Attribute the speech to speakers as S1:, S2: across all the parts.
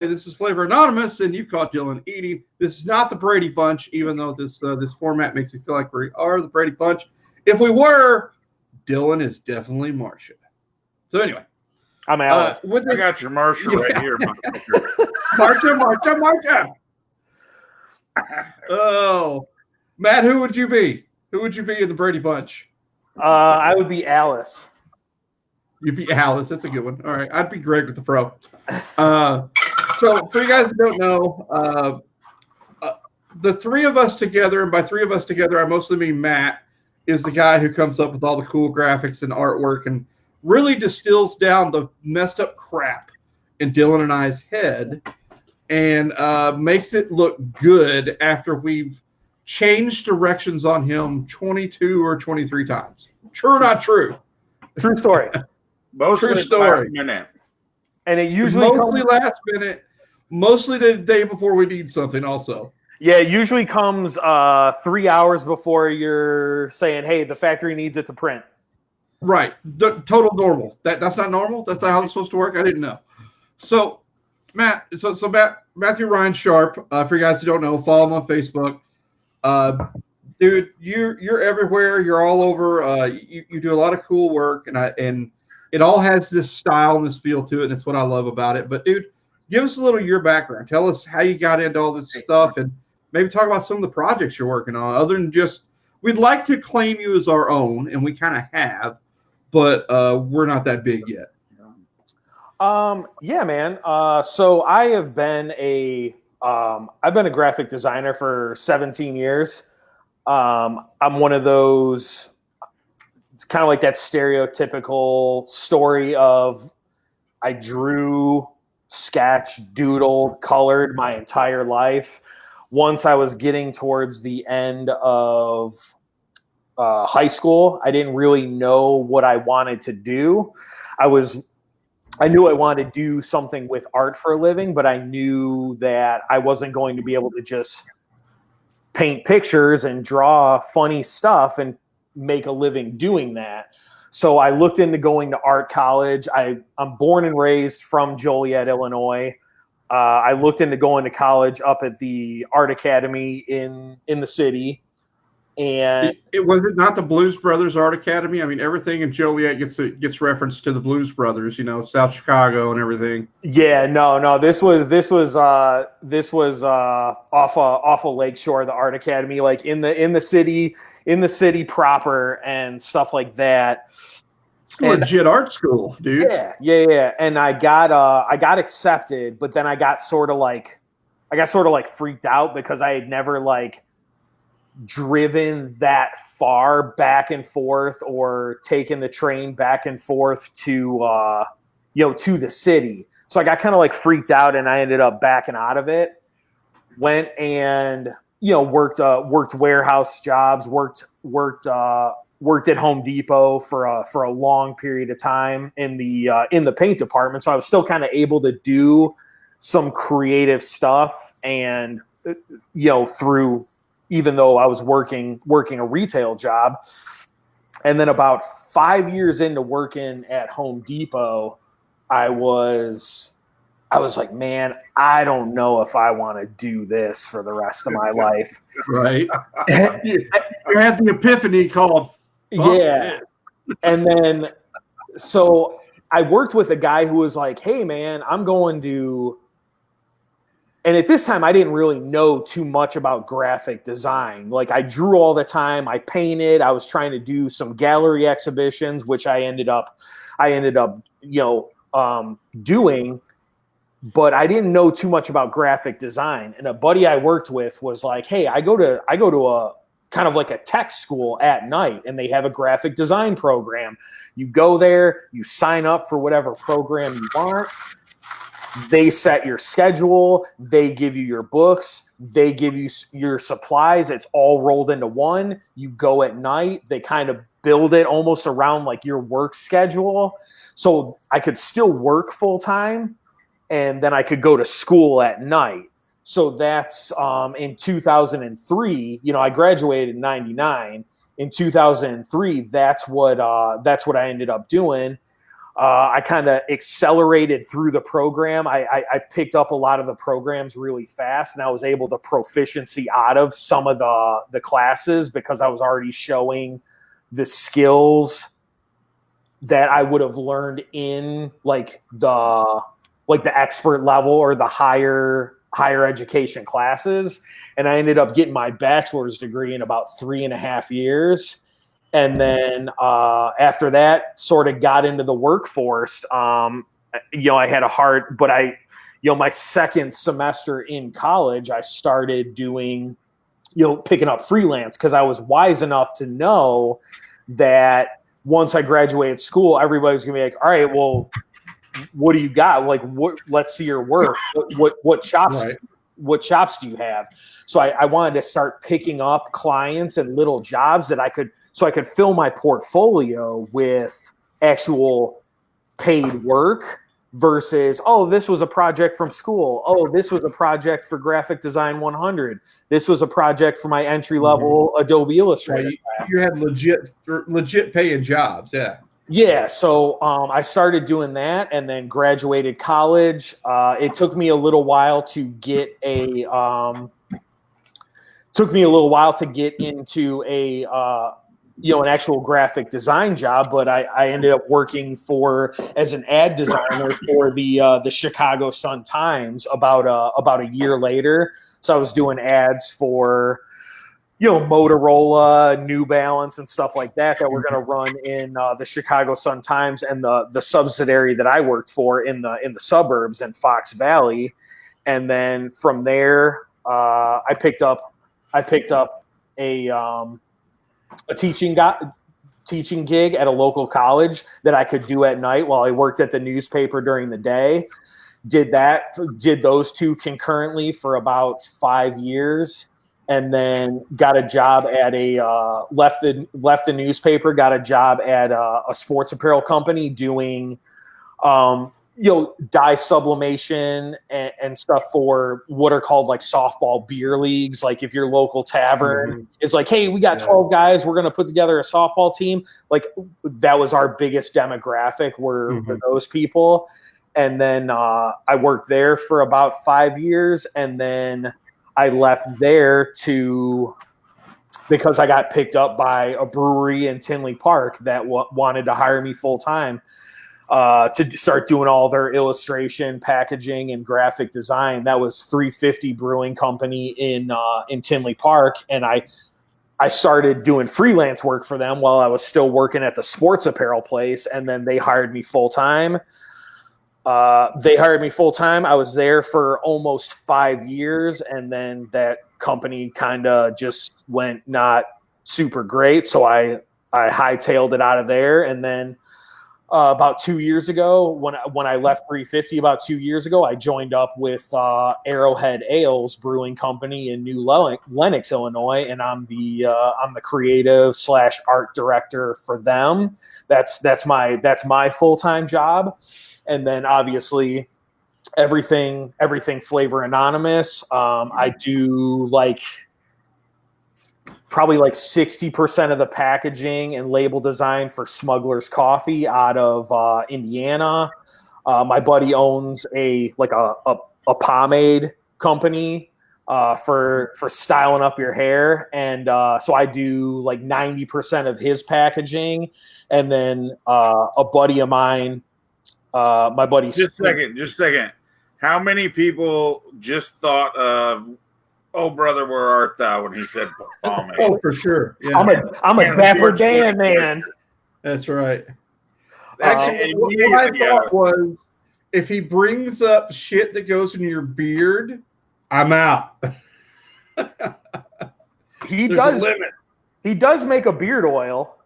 S1: This is Flavor Anonymous, and you've caught Dylan eating. This is not the Brady Bunch, even though this format makes me feel like we are the Brady Bunch. If we were, Dylan is definitely Marcia. So anyway,
S2: I'm Alex.
S3: I got your Marcia right here.
S1: Marcia. Oh, Matt, who would you be? Who would you be in the Brady Bunch?
S2: I would be Alice.
S1: You'd be Alice. That's a good one. All right, I'd be Greg with the fro. So for you guys that don't know, the three of us together, and by three of us together, I mostly mean Matt, is the guy who comes up with all the cool graphics and artwork and really distills down the messed up crap in Dylan and I's head and makes it look good after we've changed directions on him 22 or 23 times. True or not true?
S2: True story.
S3: Mostly
S1: True story.
S3: last minute.
S2: And it usually
S1: mostly last minute, mostly the day before we need something also.
S2: Yeah, it usually comes 3 hours before you're saying, hey, the factory needs it to print.
S1: Right. Total normal. That's not normal? That's not how it's supposed to work? I didn't know. So, Matthew Ryan Sharp, for you guys who don't know, follow him on Facebook. Dude, you're everywhere. You're all over. You do a lot of cool work, and it all has this style and this feel to it, and it's what I love about it. But, dude, give us a little of your background. Tell us how you got into all this stuff, and maybe talk about some of the projects you're working on, other than just – we'd like to claim you as our own, and we kind of have, but we're not that big yet.
S2: Yeah, man. So I have been I've been a graphic designer for 17 years. I'm one of those – it's kind of like that stereotypical story of I drew, sketched, doodled, colored my entire life. Once I was getting towards the end of high school, I didn't really know what I wanted to do. I knew I wanted to do something with art for a living, but I knew that I wasn't going to be able to just paint pictures and draw funny stuff and make a living doing that. So I looked into going to art college. I'm born and raised from Joliet, Illinois. I looked into going to college up at the Art Academy in the city. And
S1: it was it not the Blues Brothers Art Academy? I mean, everything in Joliet gets referenced to the Blues Brothers, South Chicago and everything.
S2: Yeah, no. This was off of Lakeshore, the Art Academy, like in the city proper and stuff like that.
S1: Legit art school, dude.
S2: Yeah. And I got accepted, but then I got sort of like freaked out because I had never like driven that far back and forth or taken the train back and forth to to the city. So I got kind of like freaked out and I ended up backing out of it. Went and worked warehouse jobs, worked at Home Depot for a long period of time in the paint department. So I was still kind of able to do some creative stuff and through, even though I was working a retail job. And then about 5 years into working at Home Depot, I was like, man, I don't know if I want to do this for the rest of my life.
S1: Right. You had the epiphany called.
S2: Yeah. And then, so I worked with a guy who was like, hey man, I'm going to, and at this time I didn't really know too much about graphic design. Like I drew all the time, I painted, I was trying to do some gallery exhibitions, which I ended up, doing, but I didn't know too much about graphic design. And a buddy I worked with was like, hey, I go to a kind of like a tech school at night, and they have a graphic design program. You go there, you sign up for whatever program you want. They set your schedule. They give you your books. They give you your supplies. It's all rolled into one. You go at night. They kind of build it almost around like your work schedule. So I could still work full time, and then I could go to school at night. So that's in 2003. I graduated in '99. In 2003, that's what I ended up doing. I kind of accelerated through the program. I picked up a lot of the programs really fast, and I was able to proficiency out of some of the classes because I was already showing the skills that I would have learned in like the expert level or the higher education classes. And I ended up getting my bachelor's degree in about 3.5 years. And then after that, sort of got into the workforce. I had a hard, but my second semester in college, I started doing, picking up freelance because I was wise enough to know that once I graduated school, everybody's gonna be like, all right, well, what do you got? Like, let's see your work. What chops? Right. What chops do you have? So I wanted to start picking up clients and little jobs that I could fill my portfolio with actual paid work versus, oh, this was a project from school. Oh, this was a project for Graphic Design 100. This was a project for my entry level Adobe Illustrator.
S1: Well, you had legit paying jobs, yeah.
S2: Yeah, so I started doing that and then graduated college. It took me a little while to get into an actual graphic design job, but I ended up working as an ad designer for the Chicago Sun-Times about a year later. So I was doing ads for Motorola, New Balance, and stuff like that were going to run in the Chicago Sun-Times and the subsidiary that I worked for in the suburbs in Fox Valley. And then from there, I picked up a teaching gig at a local college that I could do at night while I worked at the newspaper during the day. Did those two concurrently for about 5 years. And then got a job at left the newspaper, got a job at a sports apparel company doing, dye sublimation and stuff for what are called like softball beer leagues. Like if your local tavern is like, hey, we got 12 guys, we're going to put together a softball team. Like that was our biggest demographic were those people. And then I worked there for about 5 years, and then I left there because I got picked up by a brewery in Tinley Park that wanted to hire me full time to start doing all their illustration, packaging, and graphic design. That was 350 Brewing Company in Tinley Park, and I started doing freelance work for them while I was still working at the sports apparel place, and then they hired me full time. I was there for almost 5 years, and then that company kind of just went not super great. So I hightailed it out of there. And then about 2 years ago, when I left 350, about 2 years ago, I joined up with Arrowhead Ales Brewing Company in New Lenox, Illinois, and I'm the creative / art director for them. That's my full-time job. And then obviously everything Flavor Anonymous. I do probably 60% of the packaging and label design for Smuggler's Coffee out of Indiana. My buddy owns a pomade company for styling up your hair, and so I do 90% of his packaging. And then a buddy of mine. My buddy.
S3: Just a second. How many people just thought of, "Oh brother, where art thou?" when he said pomade?
S1: Oh, for sure. Yeah.
S2: I'm a Dapper Dan man.
S1: That's right. Actually, what I thought was, if he brings up shit that goes in your beard, I'm out.
S2: He does make a beard oil.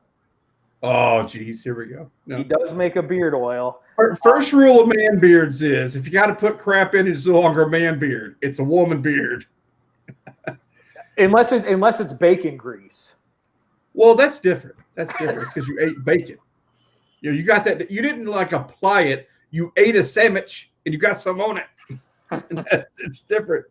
S1: Oh, geez, here we go.
S2: No. He does make a beard oil.
S1: First rule of man beards is, if you got to put crap in it, it's no longer a man beard. It's a woman beard.
S2: Unless it's bacon grease.
S1: Well, that's different. That's different because you ate bacon. You got that. You didn't apply it. You ate a sandwich and you got some on it. It's different.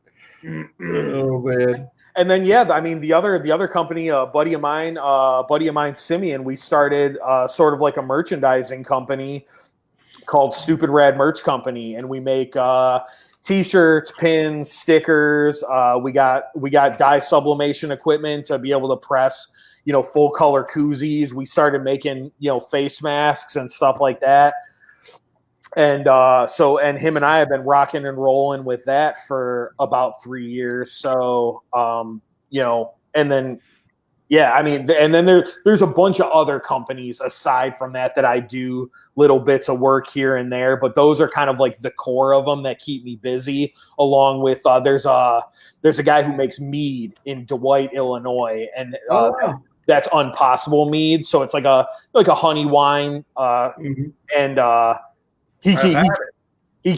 S1: Oh man.
S2: And then the other company, buddy of mine, Simeon, we started sort of like a merchandising company called Stupid Rad Merch Company, and we make T-shirts, pins, stickers. We got dye sublimation equipment to be able to press, full color koozies. We started making, face masks and stuff like that. And and him and I have been rocking and rolling with that for about 3 years. So, and then, and then there's a bunch of other companies aside from that I do little bits of work here and there, but those are kind of like the core of them that keep me busy. Along with there's a guy who makes mead in Dwight, Illinois, and that's Unpossible Mead. So it's like a honey wine, and he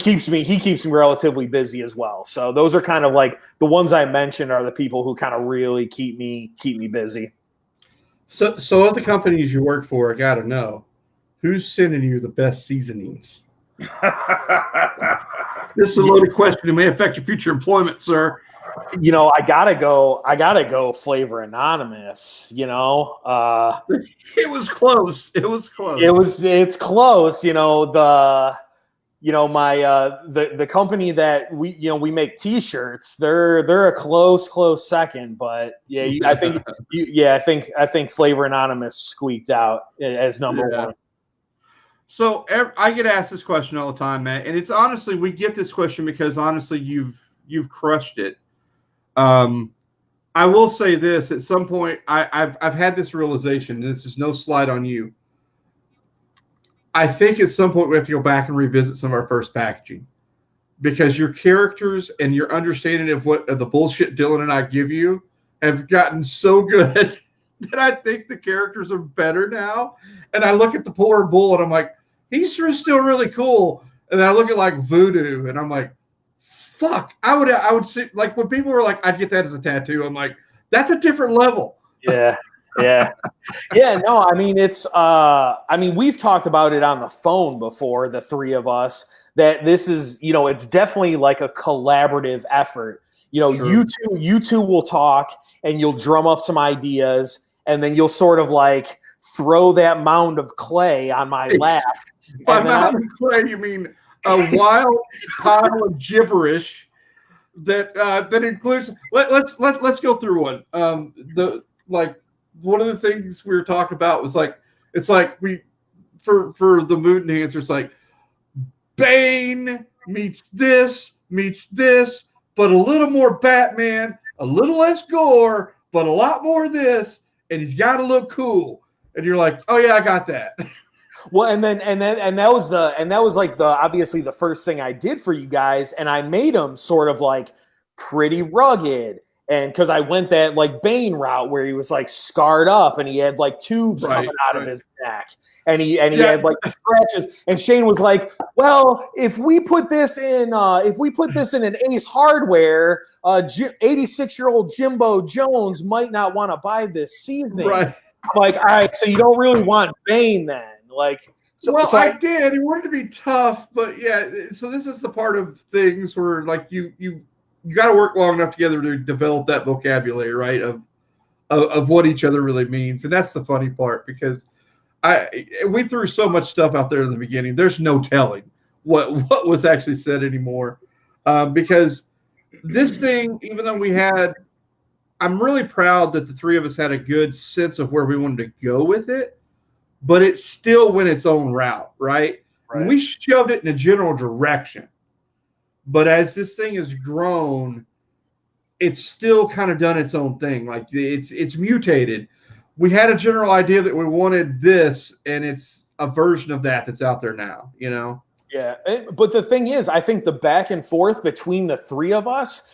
S2: keeps me relatively busy as well. So those are kind of like the ones I mentioned are the people who kind of really keep me busy.
S1: So of the companies you work for, I gotta know who's sending you the best seasonings. This is a loaded question. It may affect your future employment, sir.
S2: I gotta go Flavor Anonymous.
S1: It was close.
S2: It's close. The company that we make T-shirts, they're a close second, but I think Flavor Anonymous squeaked out as number one.
S1: So I get asked this question all the time, Matt, and it's honestly, we get this question because honestly you've crushed it. I will say this: at some point, I've had this realization. And this is no slight on you. I think at some point we have to go back and revisit some of our first packaging, because your characters and your understanding of the bullshit Dylan and I give you have gotten so good that I think the characters are better now. And I look at the poor bull and I'm like, he's still really cool. And then I look at like Voodoo and I'm like, fuck, I would see, like, when people were like, I'd get that as a tattoo. I'm like, that's a different level.
S2: Yeah. No, I mean, we've talked about it on the phone before, the three of us, that this is, it's definitely like a collaborative effort. Sure. You two will talk and you'll drum up some ideas, and then you'll sort of like throw that mound of clay on my lap.
S1: By mound of clay, you mean a wild pile of gibberish that includes. Let's go through one. One of the things we were talking about was like, it's like for the mood enhancer, it's like Bane meets this, but a little more Batman, a little less gore, but a lot more of this, and he's got to look cool. And you're like, oh yeah, I got that.
S2: Well, and that was like obviously the first thing I did for you guys, and I made him sort of like pretty rugged. And because I went that like Bane route where he was like scarred up and he had like tubes coming out of his neck, and he had like scratches. And Shane was like, "Well, if we put this in an Ace Hardware, 86-year-old Jimbo Jones might not want to buy this seasoning." Right. I'm like, all right, so you don't really want Bane then, like.
S1: I did. He wanted to be tough, but yeah. So this is the part of things where like you got to work long enough together to develop that vocabulary, right? Of what each other really means. And that's the funny part, because we threw so much stuff out there in the beginning. There's no telling what was actually said anymore. Because this thing, even though I'm really proud that the three of us had a good sense of where we wanted to go with it, but it still went its own route, right? And we shoved it in a general direction. But as this thing has grown, it's still kind of done its own thing. Like it's mutated. We had a general idea that we wanted this, and it's a version of that's out there now,
S2: Yeah, but the thing is, I think the back and forth between the three of us,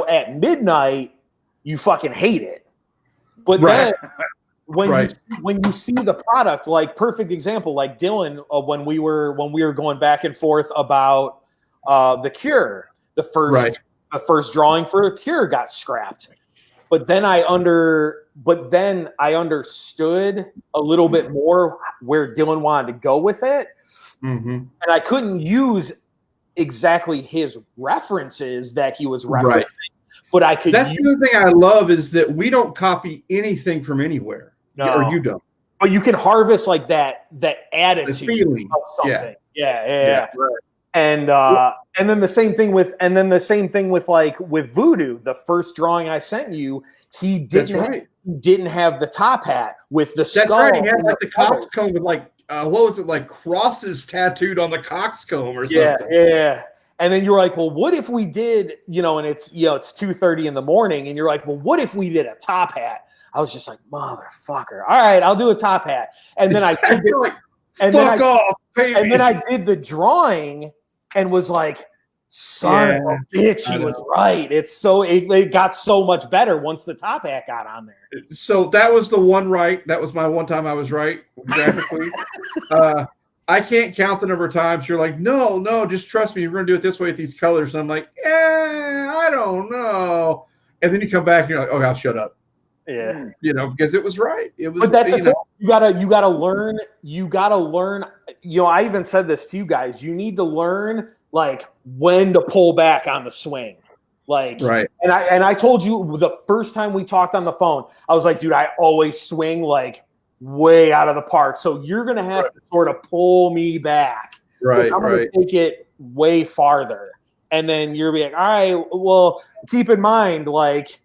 S2: at midnight, you fucking hate it. But then when you see the product, like perfect example, like Dylan, when we were going back and forth about The Cure, the first drawing for The Cure got scrapped, but then I understood a little bit more where Dylan wanted to go with it, and I couldn't use exactly his references that he was referencing, but I could.
S1: That's the other thing I love is that we don't copy anything from anywhere, or you don't.
S2: But you can harvest like that attitude
S1: feeling
S2: of something. Yeah.
S3: Right.
S2: And then the same thing with like with Voodoo. The first drawing I sent you, he
S1: That's
S2: didn't
S1: right.
S2: didn't have the top hat with the
S1: That's
S2: skull.
S1: right. He had
S2: and
S1: like the
S2: feather.
S1: coxcomb with like what was it, like crosses tattooed on the coxcomb or
S2: Yeah,
S1: something.
S2: yeah. And then you're like, well, what if we did, and it's 2:30 in the morning, and you're like, well, what if we did a top hat? I was just like, motherfucker. All right, I'll do a top hat. And then I did
S1: You're like,
S2: and
S1: fuck off, baby.
S2: and then I did the drawing and was like, son of a bitch, he was right. It got so much better once the top hat got on there.
S1: So that was the one right. That was my one time I was right graphically. I can't count the number of times you're like, no, just trust me. You're going to do it this way with these colors. And I'm like, I don't know. And then you come back and you're like, oh, God, shut up.
S2: Yeah.
S1: Because it was right. It was.
S2: But that's you gotta learn. You gotta learn. I even said this to you guys. You need to learn like when to pull back on the swing. Like,
S1: right.
S2: And I told you the first time we talked on the phone, I was like, dude, I always swing like way out of the park. So you're gonna have to sort of pull me back.
S1: Right.
S2: I'm gonna take it way farther. And then you're like, all right, well, keep in mind, like,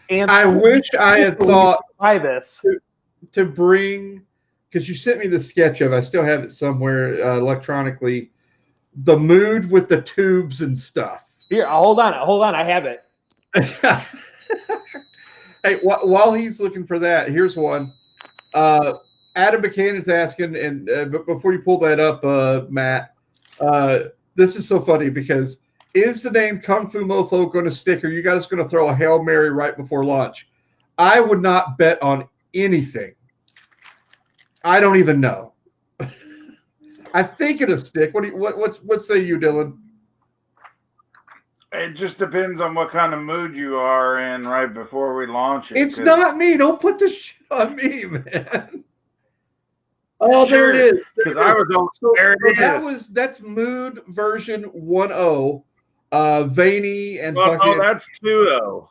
S1: I wish I had thought
S2: by this
S1: to bring, because you sent me the sketch of, I still have it somewhere electronically, the mood with the tubes and stuff.
S2: Here, hold on, I have it.
S1: Hey, while he's looking for that, here's one. Adam McCann is asking, and but before you pull that up, Matt, this is so funny because is the name Kung Fu Mofo going to stick, or you guys going to throw a Hail Mary right before lunch? I would not bet on anything. I don't even know. I think it'll stick. What say you, Dylan?
S3: It just depends on what kind of mood you are in right before we launch it.
S1: It's not me. Don't put this shit on me, man. Oh,
S3: sure,
S1: there it is.
S3: Because I was on. There it is.
S1: That's Mood version 1.0. Veiny and
S3: no, that's 2.0.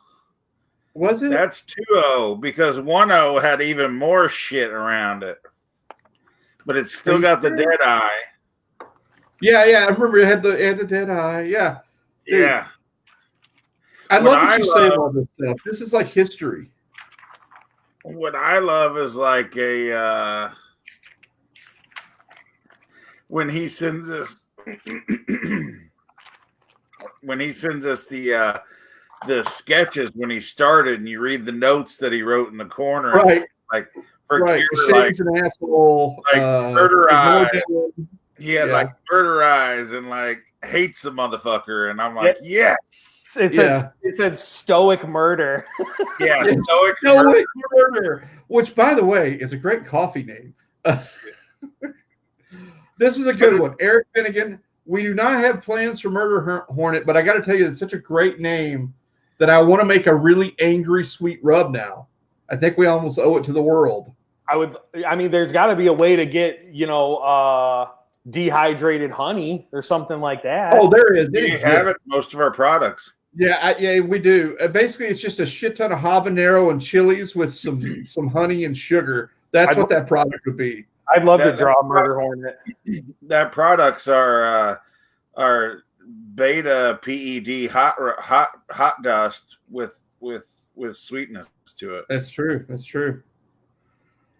S1: Was it?
S3: That's 2.0 because 1.0 had even more shit around it, but it's still got the dead eye.
S1: Yeah. I remember it had the dead eye. Yeah. Dude,
S3: yeah.
S1: I love that you save all this stuff. This is like history.
S3: What I love is like a when he sends us the sketches when he started, and you read the notes that he wrote in the corner,
S1: right?
S3: Like for
S1: right,
S3: Cure,
S1: like an asshole,
S3: like murder eyes. He had
S1: Yeah.
S3: like murder eyes and like hates the motherfucker, and I'm like, yes.
S2: It said stoic murder.
S3: Yeah, stoic
S1: murder. Which, by the way, is a great coffee name. This is a good one, Eric Finnegan. We do not have plans for Murder Hornet, but I got to tell you, it's such a great name that I want to make a really angry sweet rub now. I think we almost owe it to the world.
S2: There's got to be a way to get, dehydrated honey or something like that.
S1: Oh, there is.
S3: We have it. Most of our products.
S1: Yeah, we do. Basically, it's just a shit ton of habanero and chilies with some honey and sugar. That's what that product would be.
S2: I'd love to draw a Murder Hornet.
S3: That products are beta PED hot dust with sweetness to it.
S1: That's true.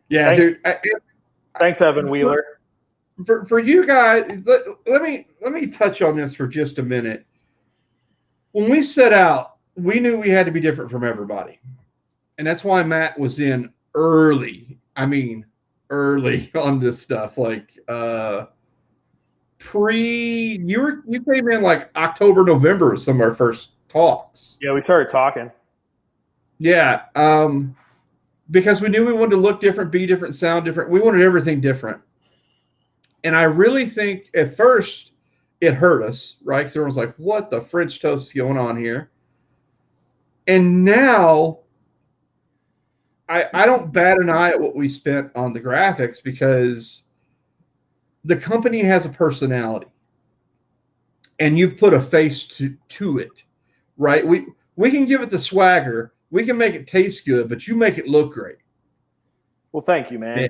S1: Yeah, dude.
S2: Thanks, Evan Wheeler.
S1: For you guys, let me touch on this for just a minute. When we set out, we knew we had to be different from everybody, and that's why Matt was in early. I mean, early on this stuff. Like you came in like October, November with some of our first talks.
S2: Yeah, we started talking.
S1: Yeah, because we knew we wanted to look different, be different, sound different. We wanted everything different. And I really think at first it hurt us, right? Because everyone's like, what the French toast is going on here? And now I don't bat an eye at what we spent on the graphics because the company has a personality. And you've put a face to it, right? We can give it the swagger. We can make it taste good, but you make it look great.
S2: Well, thank you, man.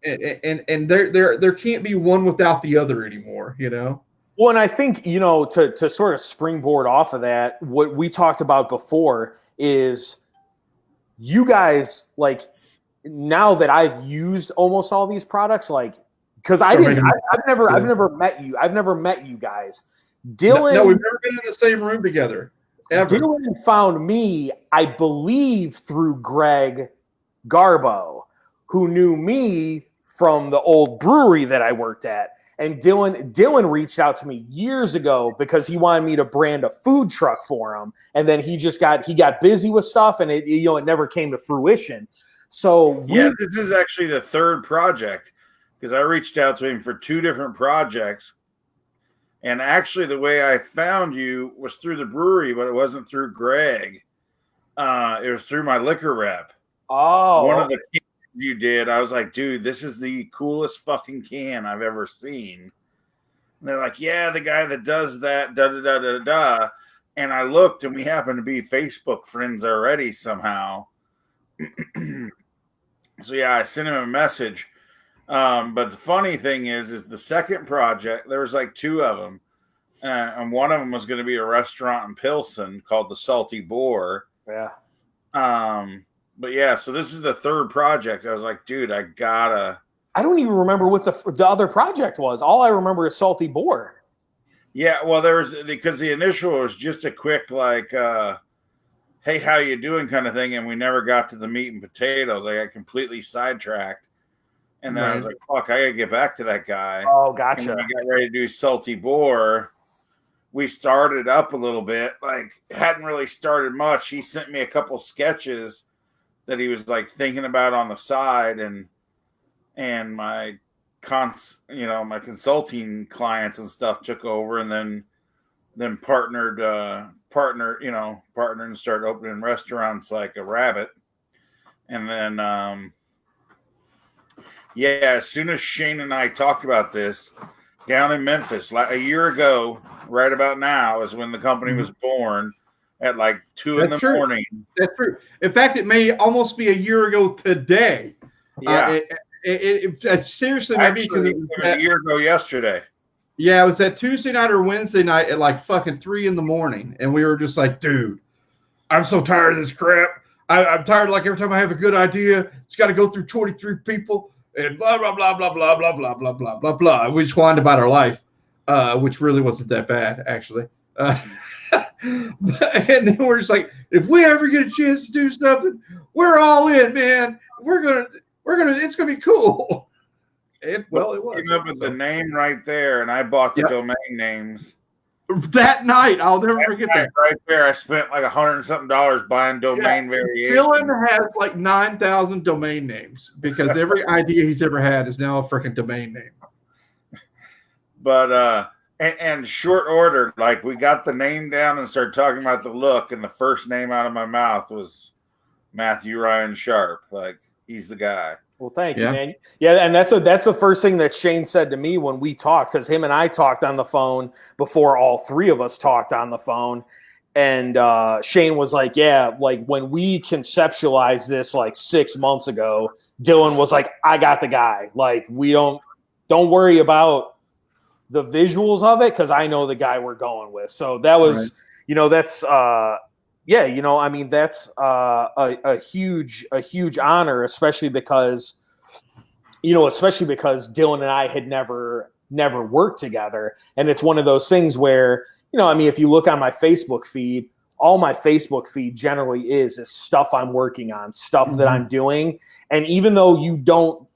S1: and there can't be one without the other anymore.
S2: Well, and I think, to sort of springboard off of that, what we talked about before is you guys, like, now that I've used almost all these products, like, because I've never met you. I've never met you guys. Dylan.
S1: No, we've never been in the same room together, ever.
S2: Dylan found me, I believe, through Greg Garbo, who knew me from the old brewery that I worked at. And Dylan reached out to me years ago because he wanted me to brand a food truck for him. And then he got busy with stuff, and it never came to fruition. So
S3: this is actually the third project, because I reached out to him for 2 different projects. And actually, the way I found you was through the brewery, but it wasn't through Greg. It was through my liquor rep.
S2: Oh,
S3: one of the cans you did, I was like, dude, this is the coolest fucking can I've ever seen. And they're like, yeah, the guy that does that, da da da da da. And I looked, and we happened to be Facebook friends already somehow. So yeah, I sent him a message. But the funny thing is the second project, there was like 2 of them. And one of them was going to be a restaurant in Pilsen called the Salty Boar.
S2: Yeah.
S3: But yeah, so this is the third project. I was like, dude, I don't
S2: even remember what the other project was. All I remember is Salty Boar.
S3: Yeah, well, because the initial was just a quick, like, hey, how you doing kind of thing. And we never got to the meat and potatoes. I got completely sidetracked. And then I was like, fuck, I got to get back to that guy.
S2: Oh, gotcha.
S3: And when I got ready to do Salty Boar, we started up a little bit. Like, hadn't really started much. He sent me a couple sketches that he was, like, thinking about on the side. And my my consulting clients and stuff took over, and then partnered and started opening restaurants like a rabbit. And then, as soon as Shane and I talked about this down in Memphis, like a year ago, right about now is when the company was born at like 2 in the morning.
S1: That's true. In fact, it may almost be a year ago today.
S3: Yeah.
S1: It seriously,
S3: actually, it was a year ago yesterday.
S1: Yeah, it was that Tuesday night or Wednesday night at like fucking 3 in the morning, and we were just like, dude, I'm so tired of this crap. I'm tired. Like every time I have a good idea, it's got to go through 23 people and blah blah blah blah blah blah blah blah blah blah blah. We just whined about our life, which really wasn't that bad actually. And then we're just like, if we ever get a chance to do something, we're all in, man. We're gonna. It's gonna be cool. It was.
S3: Came up with the name right there, and I bought the domain names
S1: that night. I'll never forget that.
S3: Right there, I spent like $100 and something buying domain variations.
S1: Dylan has like 9,000 domain names because every idea he's ever had is now a freaking domain name.
S3: But and short order, like we got the name down and started talking about the look, and the first name out of my mouth was Matthew Ryan Sharp. Like, he's the guy.
S2: Well, thank you, man. Yeah, and that's the first thing that Shane said to me when we talked, because him and I talked on the phone before all 3 of us talked on the phone. And Shane was like, yeah, like when we conceptualized this like 6 months ago, Dylan was like, I got the guy. Like, we don't worry about the visuals of it because I know the guy we're going with. So that was, that's I mean, that's a huge honor, especially because Dylan and I had never worked together. And it's one of those things where, I mean, if you look on my Facebook feed, all my Facebook feed generally is stuff I'm working on, stuff that I'm doing. And even though you don't,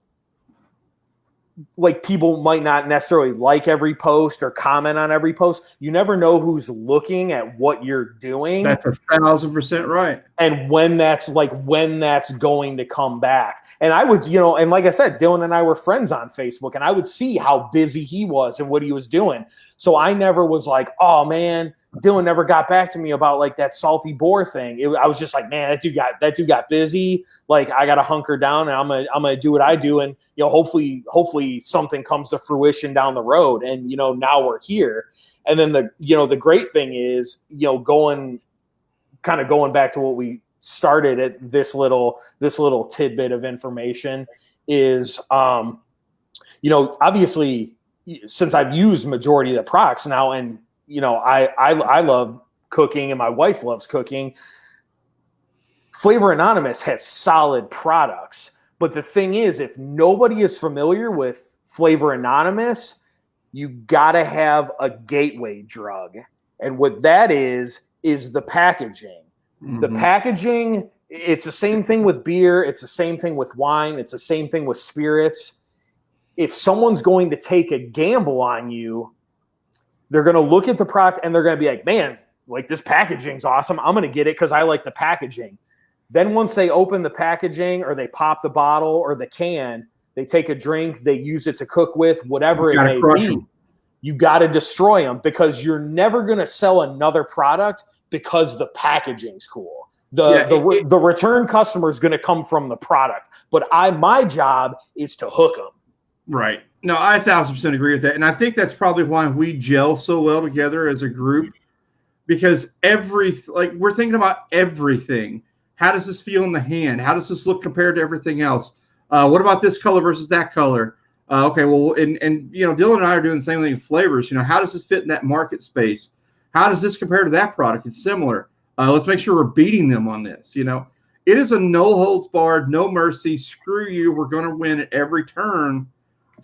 S2: like, people might not necessarily like every post or comment on every post, you never know who's looking at what you're doing.
S1: That's 1,000% right.
S2: And when that's going to come back. And I would, and like I said, Dylan and I were friends on Facebook, and I would see how busy he was and what he was doing. So I never was like, oh man, Dylan never got back to me about like that Salty Boar thing. I was just like, man, that dude got busy. Like, I got to hunker down, and I'm gonna do what I do, and hopefully something comes to fruition down the road. And now we're here. And then the great thing is, going back to what we started at, this little tidbit of information is, obviously since I've used majority of the products now, and I love cooking and my wife loves cooking. Flavor Anonymous has solid products, but the thing is, if nobody is familiar with Flavor Anonymous, you gotta have a gateway drug, and what that is the packaging. Mm-hmm. The packaging, it's the same thing with beer, it's the same thing with wine, it's the same thing with spirits. If someone's going to take a gamble on you, they're going to look at the product and they're going to be like, man, like this packaging's awesome. I'm going to get it because I like the packaging. Then once they open the packaging or they pop the bottle or the can, they take a drink, they use it to cook with, whatever it may be. You got to destroy them because you're never going to sell another product because the packaging's cool. The return customer is going to come from the product, but my job is to hook them.
S1: Right. No, I 1,000% agree with that. And I think that's probably why we gel so well together as a group, because we're thinking about everything. How does this feel in the hand? How does this look compared to everything else? What about this color versus that color? Okay, well, and Dylan and I are doing the same thing in flavors. How does this fit in that market space? How does this compare to that product? It's similar. Let's make sure we're beating them on this. It is a no holds barred, no mercy, screw you, we're going to win at every turn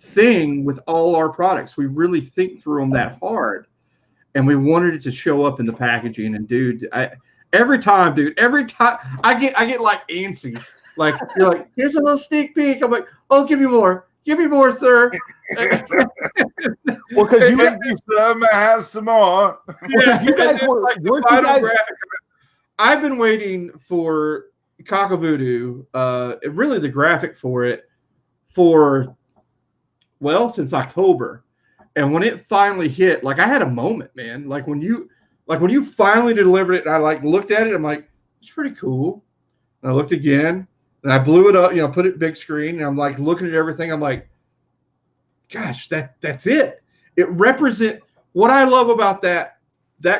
S1: thing with all our products. We really think through them that hard, and we wanted it to show up in the packaging. And every time I get like antsy, like you're like, here's a little sneak peek. I'm like, oh, give me more, sir.
S2: Well, because you
S3: have some more.
S2: Yeah, you guys weren't you guys.
S1: I've been waiting for Cockavoodoo, really the graphic for it, since October. And when it finally hit, like I had a moment, man. Like when you finally delivered it and I looked at it, I'm like, it's pretty cool. And I looked again and I blew it up, put it big screen, and I'm like looking at everything. I'm like, gosh, that's it. It represents what I love about that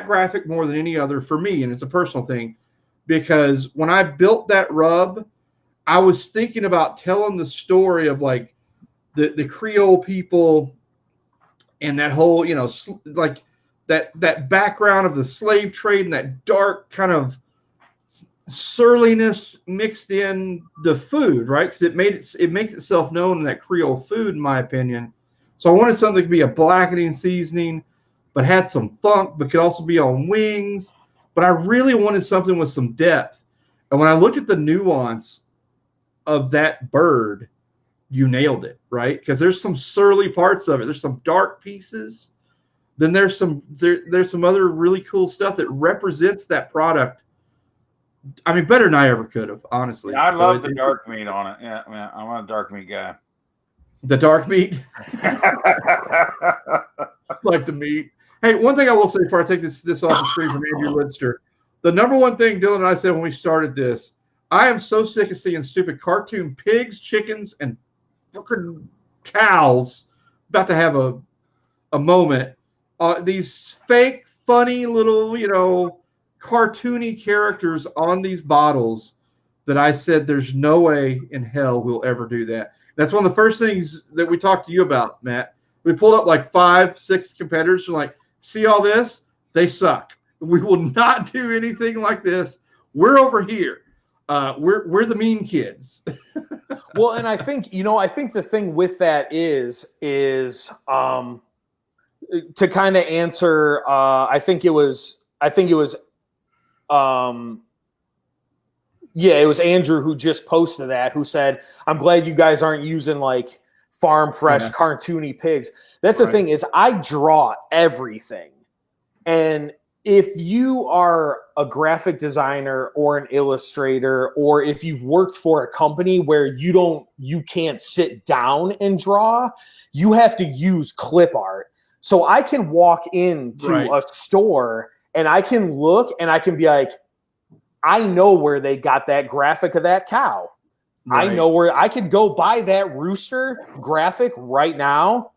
S1: graphic more than any other for me, and it's a personal thing, because when I built that rub, I was thinking about telling the story of like the Creole people and that whole, like that background of the slave trade and that dark kind of surliness mixed in the food, right? Because it makes itself known in that Creole food, in my opinion. So I wanted something that could be a blackening seasoning, but had some funk, but could also be on wings. But I really wanted something with some depth. And when I looked at the nuance of that bird, you nailed it, right? Because there's some surly parts of it. There's some dark pieces. Then there's some other really cool stuff that represents that product. I mean, better than I ever could have, honestly.
S3: Yeah, I love the dark meat on it. Yeah, man, I'm a dark meat guy.
S1: The dark meat? Like the meat. Hey, one thing I will say before I take this off the screen from Andrew Lidster. The number one thing Dylan and I said when we started this, I am so sick of seeing stupid cartoon pigs, chickens, and freaking cows about to have a moment. These fake, funny little, cartoony characters on these bottles that I said there's no way in hell we'll ever do that. That's one of the first things that we talked to you about, Matt. We pulled up like 5-6 competitors. We're like, see all this? They suck. We will not do anything like this. We're over here. We're the mean kids.
S2: Well, and I think the thing with that is to kind of answer. I think it was it was Andrew who just posted that, who said, I'm glad you guys aren't using like farm fresh cartoony pigs. That's the thing, is I draw everything. And if you are a graphic designer or an illustrator, or if you've worked for a company where you can't sit down and draw, you have to use clip art. So I can walk into a store and I can look and I can be like, I know where they got that graphic of that cow. Right. I know where I could go buy that rooster graphic right now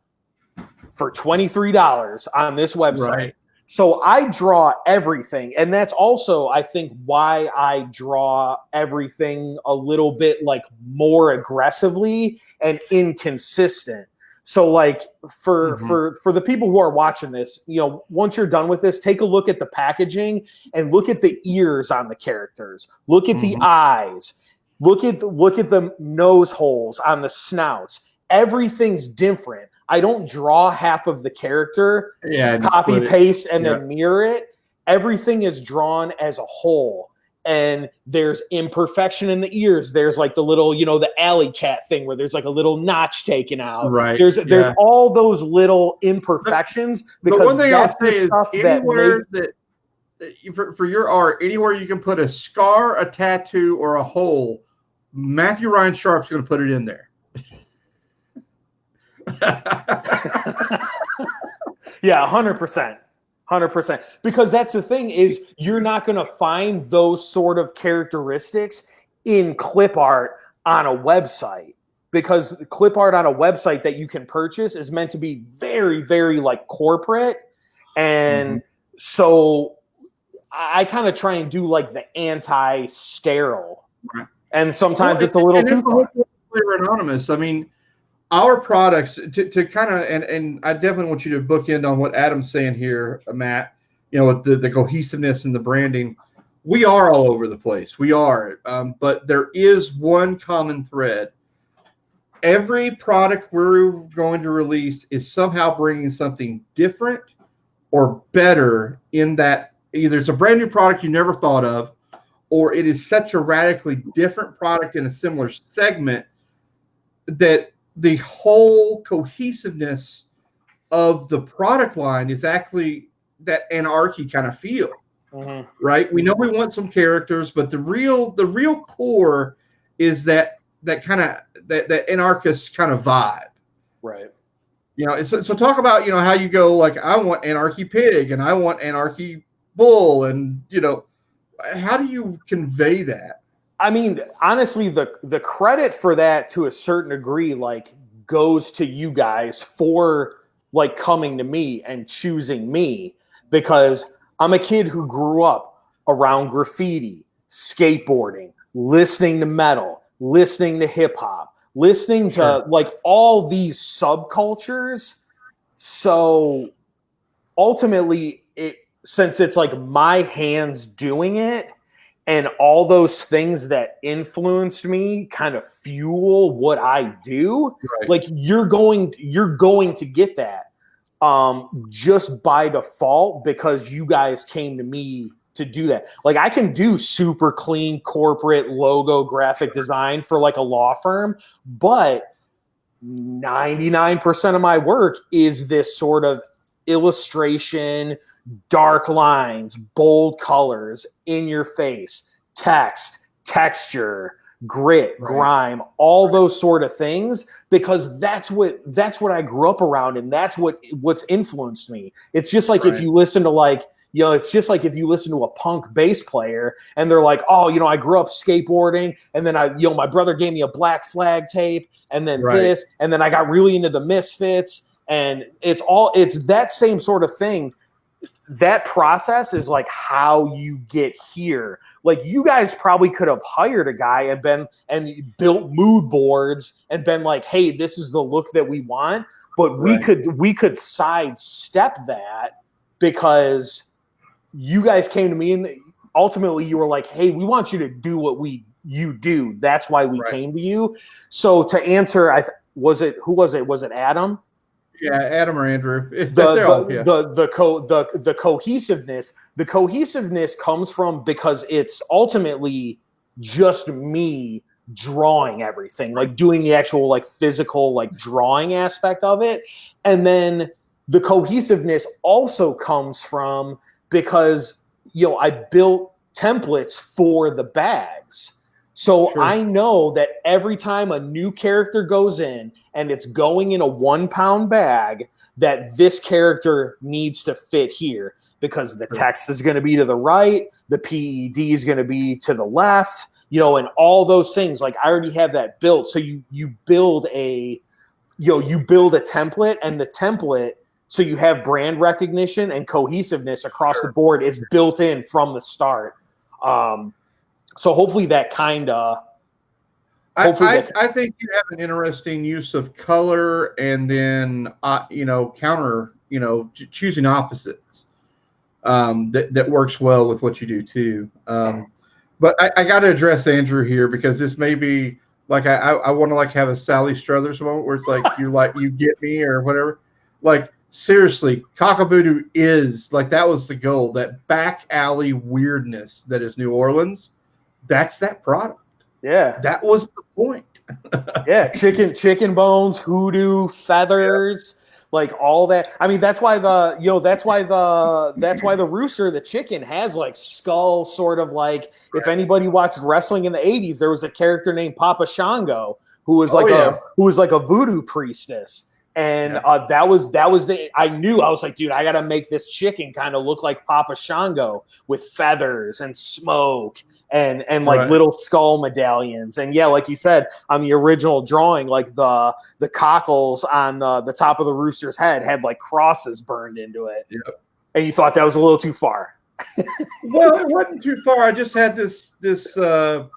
S2: for $23 on this website. So I draw everything, and that's also, I think, why I draw everything a little bit like more aggressively and inconsistent. So like for the people who are watching this, once you're done with this, take a look at the packaging and look at the ears on the characters. Look at the eyes. Look at the nose holes on the snouts. Everything's different. I don't draw half of the character, copy, paste, and then mirror it. Everything is drawn as a whole. And there's imperfection in the ears. There's like the little, the alley cat thing where there's like a little notch taken out.
S1: Right.
S2: There's all those little imperfections. Because
S1: one thing I'll say is
S2: anywhere
S1: for your art, anywhere you can put a scar, a tattoo, or a hole, Matthew Ryan Sharp's going to put it in there.
S2: Yeah, 100%. Because that's the thing is you're not going to find those sort of characteristics in clip art on a website, because clip art on a website that you can purchase is meant to be very, very like corporate. And so I kind of try and do like the anti-sterile. Right. And sometimes it's a little too
S1: Flavor Anonymous. I mean, our products to kind of, and I definitely want you to bookend on what Adam's saying here, Matt, with the cohesiveness and the branding. We are all over the place. We are. But there is one common thread. Every product we're going to release is somehow bringing something different or better in that either it's a brand new product you never thought of, or it is such a radically different product in a similar segment that the whole cohesiveness of the product line is actually that anarchy kind of feel, right? We know we want some characters, but the real core is that kind of that anarchist kind of vibe,
S2: right?
S1: So talk about how you go like I want Anarchy Pig and I want Anarchy Bull, and how do you convey that?
S2: I mean, honestly, the credit for that to a certain degree, like, goes to you guys for like coming to me and choosing me, because I'm a kid who grew up around graffiti, skateboarding, listening to metal, listening to hip hop, listening to like all these subcultures. So ultimately, since it's like my hands doing it, and all those things that influenced me kind of fuel what I do. Right. Like you're going to get that just by default, because you guys came to me to do that. Like I can do super clean corporate logo graphic design for like a law firm, but 99% of my work is this sort of illustration, dark lines, bold colors, in your face, text, texture, grit, grime, all those sort of things, because that's what I grew up around, and that's what's influenced me. It's just like if you listen to like, it's just like if you listen to a punk bass player and they're like, oh, I grew up skateboarding, and then my brother gave me a Black Flag tape, and then this, and then I got really into the Misfits. And it's that same sort of thing. That process is like how you get here. Like you guys probably could have hired a guy and built mood boards and been like, hey, this is the look that we want. But we could sidestep that, because you guys came to me and ultimately you were like, hey, we want you to do what you do. That's why we came to you. So to answer, who was it? Was it Adam?
S1: Yeah, Adam or Andrew.
S2: The cohesiveness comes from, because it's ultimately just me drawing everything, like doing the actual like physical like drawing aspect of it. And then the cohesiveness also comes from because I built templates for the bags. So I know that every time a new character goes in and it's going in a 1 pound bag, that this character needs to fit here, because the text is going to be to the right, the PED is going to be to the left, and all those things. Like I already have that built. So you build a template, and the template So you have brand recognition and cohesiveness across the board is built in from the start. So hopefully that kind of.
S1: I think you have an interesting use of color and then choosing opposites that works well with what you do too. But I got to address Andrew here because this may be like I want to like have a Sally Struthers moment where it's like you get me or whatever. Like seriously, Cockavoodoo is like that was the goal. That back alley weirdness that is New Orleans. That's that product.
S2: Yeah,
S1: that was the point.
S2: Yeah, chicken bones, hoodoo, feathers, like all that. I mean, that's why the rooster, the chicken, has like skull sort of like. If anybody watched wrestling in the '80s, there was a character named Papa Shango who was like a voodoo priestess. And that was I was like, dude, I got to make this chicken kind of look like Papa Shango with feathers and smoke and like little skull medallions. And yeah, like you said, on the original drawing, like the cockles on the top of the rooster's head had like crosses burned into it.
S1: Yep.
S2: And you thought that was a little too far.
S1: Well, it wasn't too far. I just had that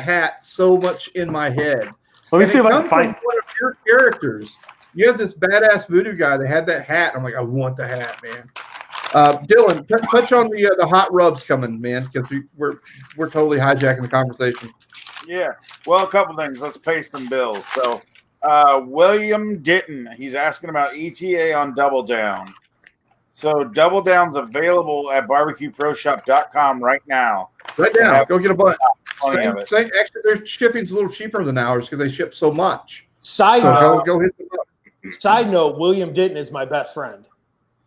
S1: hat so much in my head.
S2: Let me see if I can find
S1: one of your characters. You have this badass voodoo guy that had that hat. I'm like, I want the hat, man. Dylan, touch on the hot rubs coming, man, because we're totally hijacking the conversation.
S3: Yeah. Well, a couple things. Let's pay some bills. So, William Ditton, he's asking about ETA on Double Down. So, Double Down's available at barbecueproshop.com right now.
S1: Right now, go get a bunch.
S3: Actually,
S1: their shipping's a little cheaper than ours because they ship so much.
S2: Side note,
S1: go hit them up.
S2: Side note, William Ditton is my best friend.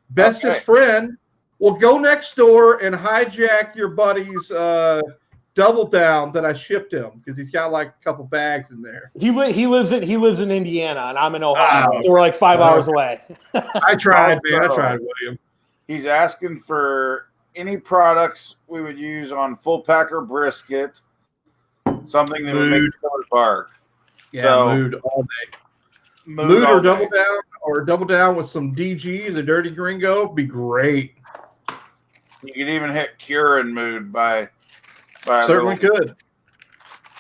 S1: Bestest friend. Well, go next door and hijack your buddy's Double Down that I shipped him because he's got like a couple bags in there.
S2: He lives in Indiana and I'm in Ohio. So we're like 5 hours away.
S1: I tried, man. I tried, William.
S3: He's asking for any products we would use on full packer brisket, something that would make killer bark.
S1: Yeah,
S3: so,
S1: mood all day. Mood or double down with some DG, the Dirty Gringo, be great.
S3: You could even hit Cure and Mood by
S1: certainly could.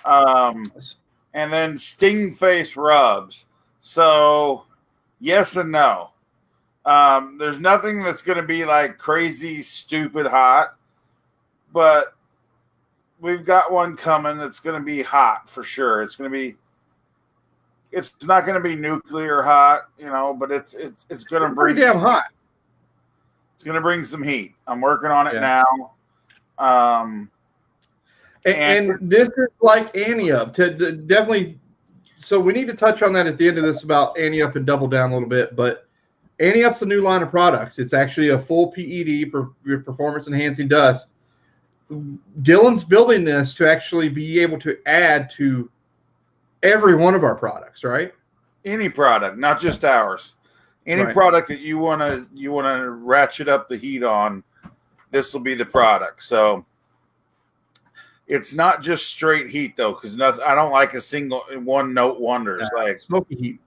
S3: And then Sting Face rubs. So yes and no. There's nothing that's going to be like crazy, stupid hot, but we've got one coming that's going to be hot for sure. It's not going to be nuclear hot, but it's going to bring
S1: pretty damn hot.
S3: It's going to bring some heat. I'm working on it now.
S1: And this is like Ante-Up to definitely. So we need to touch on that at the end of this about Ante-Up and Double Down a little bit, but Ante-Up's a new line of products. It's actually a full PED, performance enhancing dust. Dylan's building this to actually be able to add to every one of our products, right?
S3: Any product, not just ours. Any product that you want to ratchet up the heat on, this will be the product. So it's not just straight heat though, because I don't like a single one note wonders like
S1: smoky heat.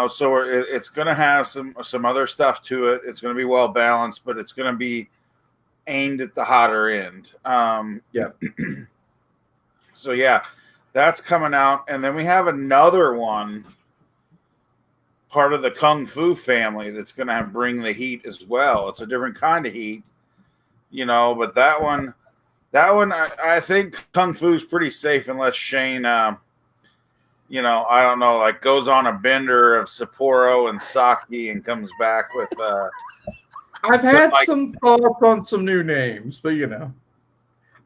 S3: So it's going to have some other stuff to it. It's going to be well balanced, but it's going to be aimed at the hotter end. So yeah. That's coming out. And then we have another one, part of the Kung Fu family, that's going to bring the heat as well. It's a different kind of heat, but that one, I think Kung Fu's pretty safe unless Shane, I don't know, like goes on a bender of Sapporo and sake and comes back with.
S1: I've had some thoughts on some new names, but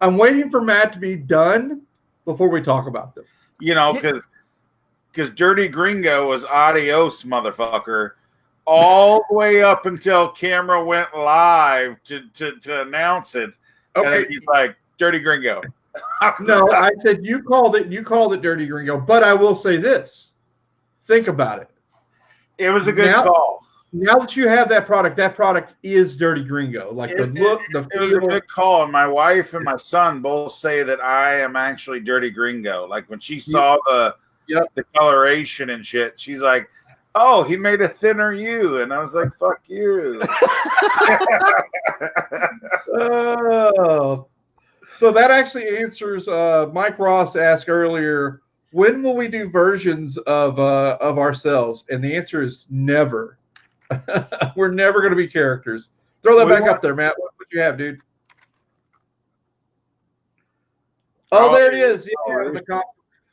S1: I'm waiting for Matt to be done before we talk about them.
S3: Because Dirty Gringo was adios, motherfucker, all the way up until camera went live to announce it. Okay. And then he's like, Dirty Gringo.
S1: No, I said you called it Dirty Gringo, but I will say this. Think about it.
S3: It was a good call.
S1: Now that you have that product is Dirty Gringo. Like the look, the feel.
S3: It was a good call. And my wife and my son both say that I am actually Dirty Gringo. Like when she saw the coloration and shit, she's like, oh, he made a thinner you. And I was like, fuck you.
S1: Oh, so that actually answers. Mike Ross asked earlier, when will we do versions of ourselves? And the answer is never. We're never going to be characters. Throw that back up there, Matt. What you have, dude? Oh, there it is. Yeah,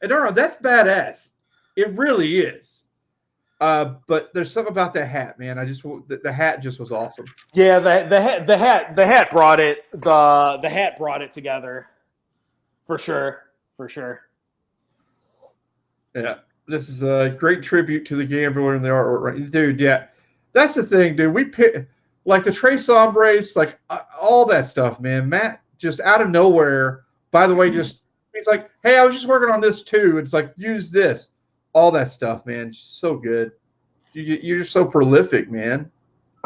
S1: no, that's badass. It really is. But there's something about that hat, man. The hat just was awesome.
S2: Yeah, the hat brought it. The hat brought it together, for sure.
S1: Yeah, this is a great tribute to the gambler and the artwork, right, dude? Yeah, that's the thing, dude. We pick like the Tres Hombres, like all that stuff, man. Matt just out of nowhere. By the way, he's like, hey, I was just working on this too. It's like, use this, all that stuff, man. Just so good. You're just so prolific, man.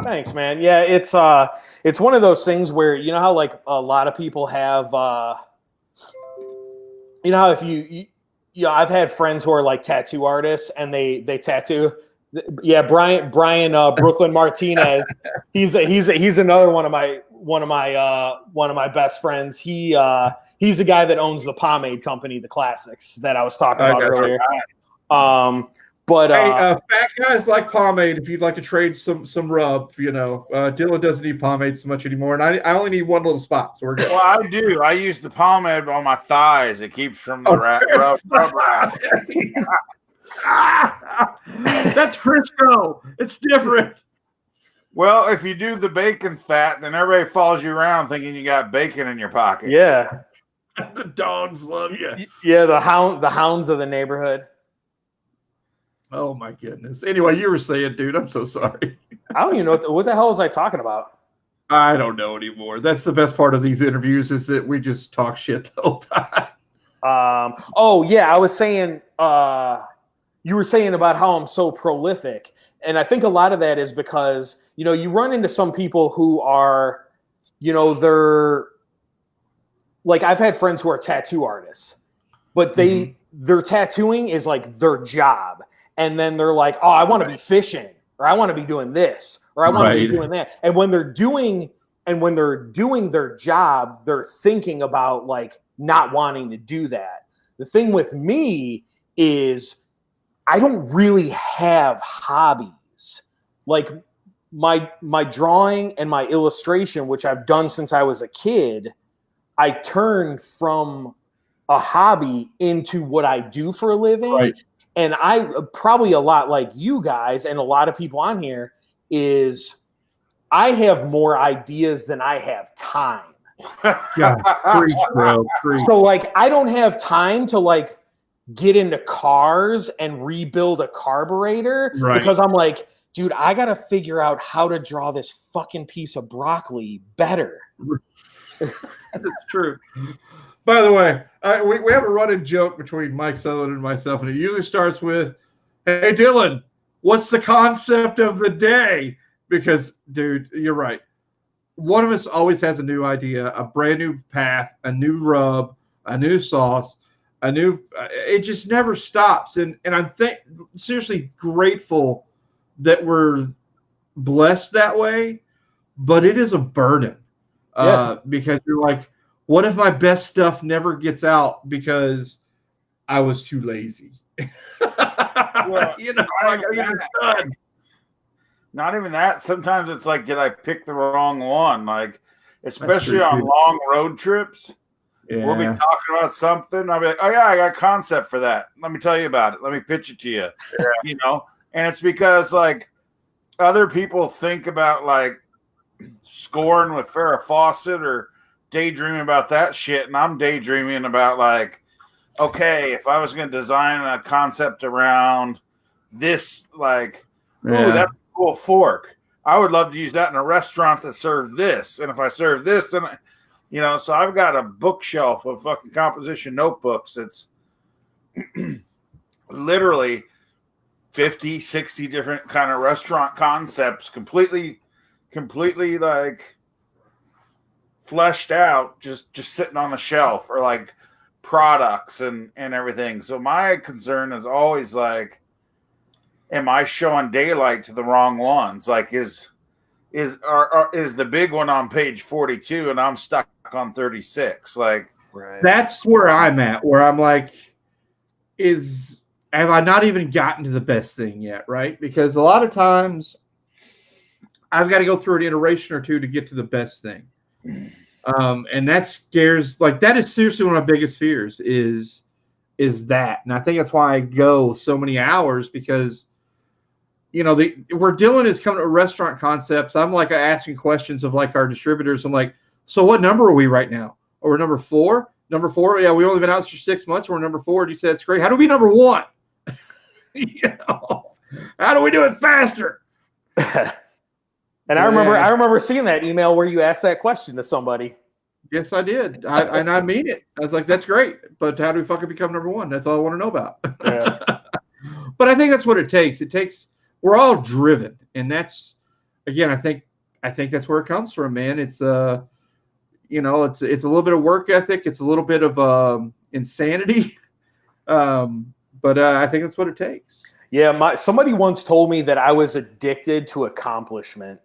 S2: Thanks, man. Yeah, it's one of those things where, you know how like a lot of people have, you know how if I've had friends who are like tattoo artists and they tattoo. Yeah, Brian Brooklyn Martinez. He's another one of my best friends. He's the guy that owns the pomade company, the Classics, that I was talking about earlier. But
S1: hey, fat guys like pomade. If you'd like to trade some rub, Dylan doesn't need pomade so much anymore, and I only need one little spot, so we're good.
S3: Well, I do. I use the pomade on my thighs. It keeps from the rub wrap.
S1: That's Crisco. It's different.
S3: Well, if you do the bacon fat, then everybody follows you around thinking you got bacon in your pocket.
S2: Yeah,
S1: the dogs love you.
S2: Yeah, the hounds of the neighborhood.
S1: Oh my goodness. Anyway, you were saying, dude, I'm so sorry.
S2: I don't even know what the hell was I talking about.
S1: I don't know anymore. That's the best part of these interviews is that we just talk shit the whole time.
S2: Oh yeah, I was saying. You were saying about how I'm so prolific, and I think a lot of that is because you run into some people who are, they're like I've had friends who are tattoo artists, but their tattooing is like their job. And then they're like, oh, I want to be fishing, or I want to be doing this, or I want to be doing that. And when they're doing their job, they're thinking about like not wanting to do that. The thing with me is I don't really have hobbies. Like my drawing and my illustration, which I've done since I was a kid, I turned from a hobby into what I do for a living.
S1: Right.
S2: And I probably a lot like you guys and a lot of people on here is I have more ideas than I have time.
S1: Yeah, preach, bro. Preach.
S2: So like I don't have time to like get into cars and rebuild a carburetor because I'm like, dude, I got to figure out how to draw this fucking piece of broccoli better.
S1: That's true. By the way, we have a running joke between Mike Sutherland and myself, and it usually starts with, hey, Dylan, what's the concept of the day? Because, dude, you're right. One of us always has a new idea, a brand new path, a new rub, a new sauce, it just never stops. And I'm seriously grateful that we're blessed that way, but it is a burden because you're like, what if my best stuff never gets out because I was too lazy?
S3: Well, not even that. Sometimes it's like, did I pick the wrong one? Like, especially on long road trips, we'll be talking about something. I'll be like, oh yeah, I got a concept for that. Let me tell you about it. Let me pitch it to you. And it's because like other people think about like scoring with Farrah Fawcett or daydreaming about that shit, and I'm daydreaming about like, okay, if I was going to design a concept around this, like, ooh, that's a cool fork. I would love to use that in a restaurant that served this, and if I serve this, then so I've got a bookshelf of fucking composition notebooks. It's literally 50, 60 different kind of restaurant concepts, completely like fleshed out, just sitting on the shelf, or like products and everything. So my concern is always like, am I showing daylight to the wrong ones? Like, is the big one on page 42 and I'm stuck on 36? Like,
S2: Right.
S1: That's where I'm at, where I'm like, have I not even gotten to the best thing yet, right? Because a lot of times I've got to go through an iteration or two to get to the best thing. And that scares, like, that is seriously one of my biggest fears is that. And I think that's why I go so many hours, because, you know, where Dylan is coming to restaurant concepts, I'm like asking questions of like our distributors. I'm like, so what number are we right now? Are we number 4? Number 4? Yeah, we've only been out for 6 months. We're number 4. And he said, it's great. How do we be number 1? You know, how do we do it faster?
S2: And I remember seeing that email where you asked that question to somebody.
S1: Yes, I did. And I mean it. I was like, that's great. But how do we fucking become number 1? That's all I want to know about.
S2: Yeah.
S1: But I think that's what it takes. We're all driven. And that's, again, I think that's where it comes from, man. It's, you know, it's a little bit of work ethic. It's a little bit of insanity. But I think that's what it takes.
S2: Yeah. Somebody once told me that I was addicted to accomplishment.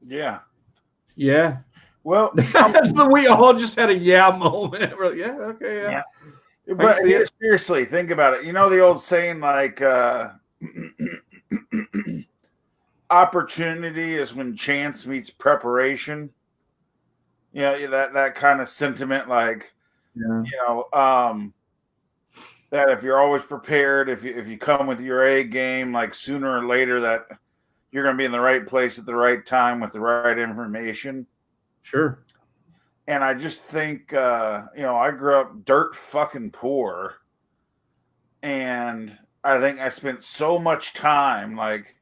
S3: yeah.
S1: Yeah.
S3: Well,
S1: We all just had a yeah moment. We're like, yeah, okay, yeah.
S3: But seriously, think about it. You know the old saying, like, opportunity is when chance meets preparation. Yeah, that kind of sentiment, like,
S1: Yeah.
S3: you know, that if you're always prepared, if you come with your A game, like sooner or later that you're going to be in the right place at the right time with the right information.
S1: Sure.
S3: And I just think, you know, I grew up dirt fucking poor. And I think I spent so much time, like,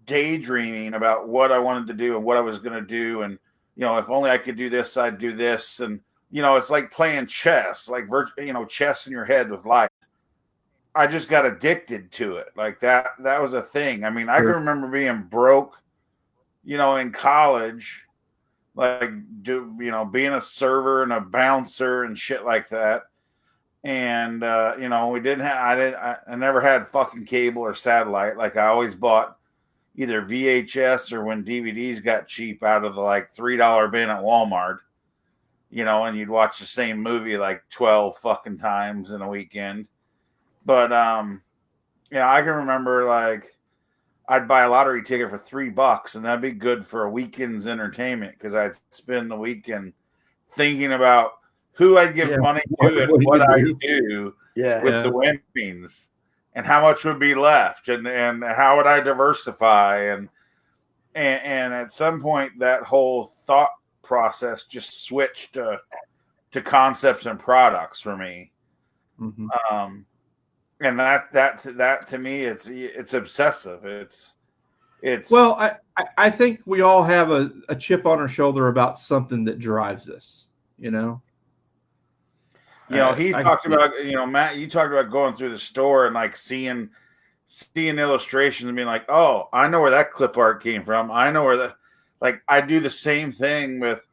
S3: daydreaming about what I wanted to do and what I was going to do. And, you know, if only I could do this, I'd do this. And, you know, it's like playing chess, like, you know, chess in your head with life. I just got addicted to it. Like that was a thing. I mean, I can remember being broke, you know, in college, like, you know, being a server and a bouncer and shit like that. And, you know, I never had fucking cable or satellite. Like, I always bought either VHS or when DVDs got cheap out of the like $3 bin at Walmart, you know, and you'd watch the same movie like 12 fucking times in a weekend. But, you know, I can remember, like, I'd buy a lottery ticket for $3 and that'd be good for a weekend's entertainment, because I'd spend the weekend thinking about who I'd give money to and what I'd do with the winnings and how much would be left and how would I diversify. And at some point that whole thought process just switched to concepts and products for me.
S1: Mm-hmm.
S3: And that to me, it's obsessive. It's
S1: well, I think we all have a chip on our shoulder about something that drives us, you know.
S3: You know, he talked about, you know, Matt, you talked about going through the store and like seeing illustrations and being like, oh, I know where that clip art came from. I know where like, I do the same thing with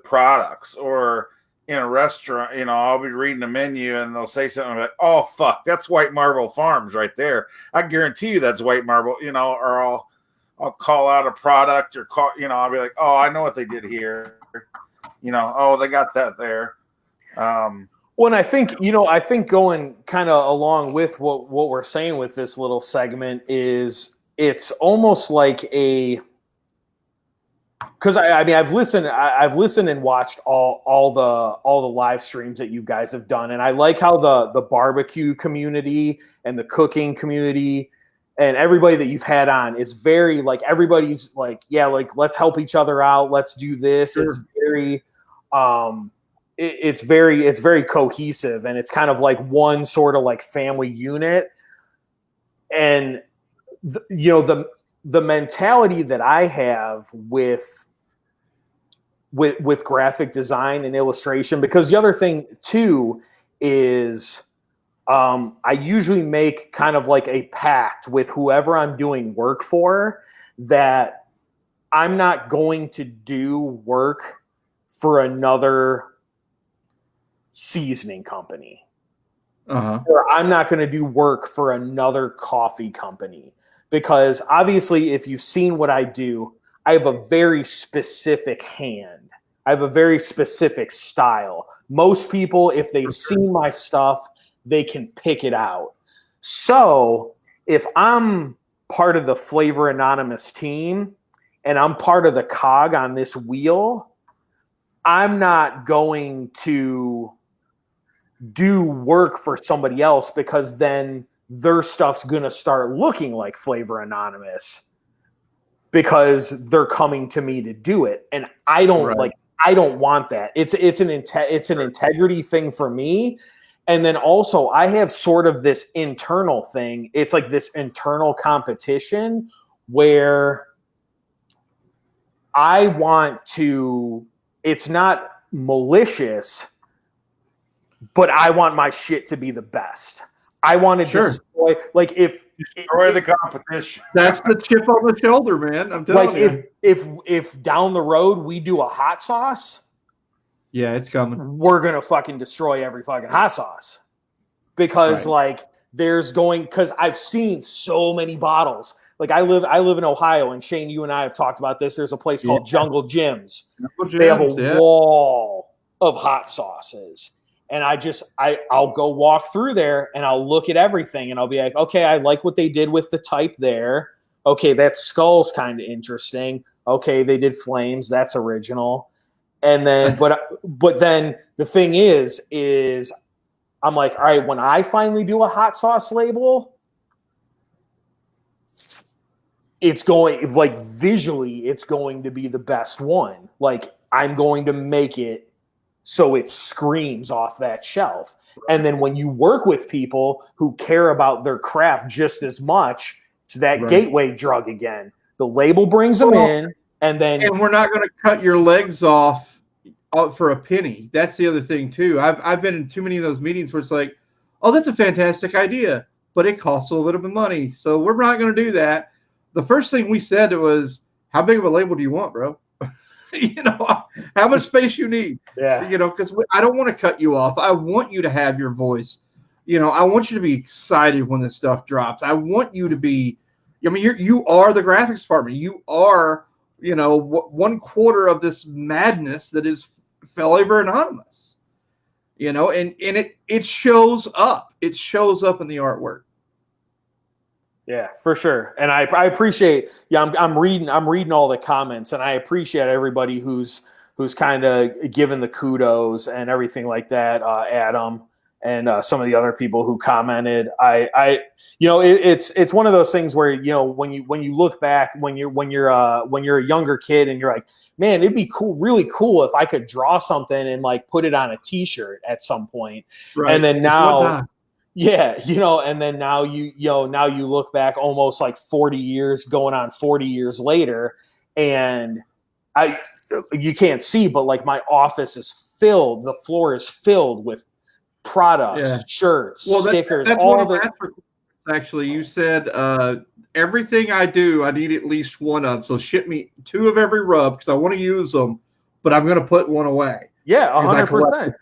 S3: products. Or in a restaurant, you know, I'll be reading a menu and they'll say something like, oh, fuck, that's White Marble Farms right there. I guarantee you that's White Marble, you know, or I'll call out a product or you know, I'll be like, oh, I know what they did here. You know, oh, they got that there.
S2: Well, and I think going kind of along with what we're saying with this little segment is it's almost like because I mean I've listened and watched all the live streams that you guys have done, and I like how the barbecue community and the cooking community and everybody that you've had on is very, like, everybody's like, yeah, like, let's help each other out, let's do this. Sure. It's very cohesive, and it's kind of like one sort of like family unit. And you know, the mentality that I have with graphic design and illustration, because the other thing too is I usually make kind of like a pact with whoever I'm doing work for, that I'm not going to do work for another seasoning company. Or I'm not going to do work for another coffee company. Because obviously, if you've seen what I do, I have a very specific hand. I have a very specific style. Most people, if they've seen my stuff, they can pick it out. So if I'm part of the Flavor Anonymous team and I'm part of the cog on this wheel, I'm not going to do work for somebody else, because then their stuff's going to start looking like Flavor Anonymous because they're coming to me to do it. And I don't I don't want that. It's an integrity thing for me. And then also I have sort of this internal thing. It's like this internal competition where I want to, it's not malicious, but I want my shit to be the best. I want to destroy, like
S3: destroy the competition.
S1: That's the chip on the shoulder, man. I'm telling you.
S2: If down the road we do a hot sauce,
S1: yeah, it's coming.
S2: We're gonna fucking destroy every fucking hot sauce, because because I've seen so many bottles. Like I live in Ohio, and Shane, you and I have talked about this. There's a place called Jungle Gyms. They have a wall of hot sauces. And I'll go walk through there and I'll look at everything and I'll be like, okay, I like what they did with the type there. Okay, that skull's kind of interesting. Okay, they did flames. That's original. And then, but then the thing is I'm like, all right, when I finally do a hot sauce label, it's going, like, visually, it's going to be the best one. Like, I'm going to make it so it screams off that shelf. And then when you work with people who care about their craft just as much, it's that gateway drug again. The label brings them in, and
S1: we're not going to cut your legs off for a penny. That's the other thing too. I've been in too many of those meetings where it's like, oh, that's a fantastic idea, but it costs a little bit of money, so we're not going to do that. The first thing we said was, how big of a label do you want, bro? How much space you need.
S2: Yeah.
S1: Because I don't want to cut you off. I want you to have your voice. I want you to be excited when this stuff drops. I want you to be, you are the graphics department. You are, 1/4 of this madness that is Flavor Anonymous. And it shows up. It shows up in the artwork.
S2: Yeah, for sure. And I appreciate, I'm reading all the comments, and I appreciate everybody who's kind of given the kudos and everything like that. Adam and some of the other people who commented. It's one of those things where, when you look back, when you're a younger kid and you're like, man, it'd be cool, really cool if I could draw something and like put it on a t-shirt at some point. Right. And then now, and then now you look back almost like 40 years, going on 40 years later, and you can't see, but like my office is filled, the floor is filled with products, shirts, stickers,
S1: that's
S2: all
S1: one
S2: of the.
S1: Actually, you said everything I do, I need at least one of. So ship me 2 of every rub because I want to use them, but I'm going to put one away.
S2: Yeah, 100%.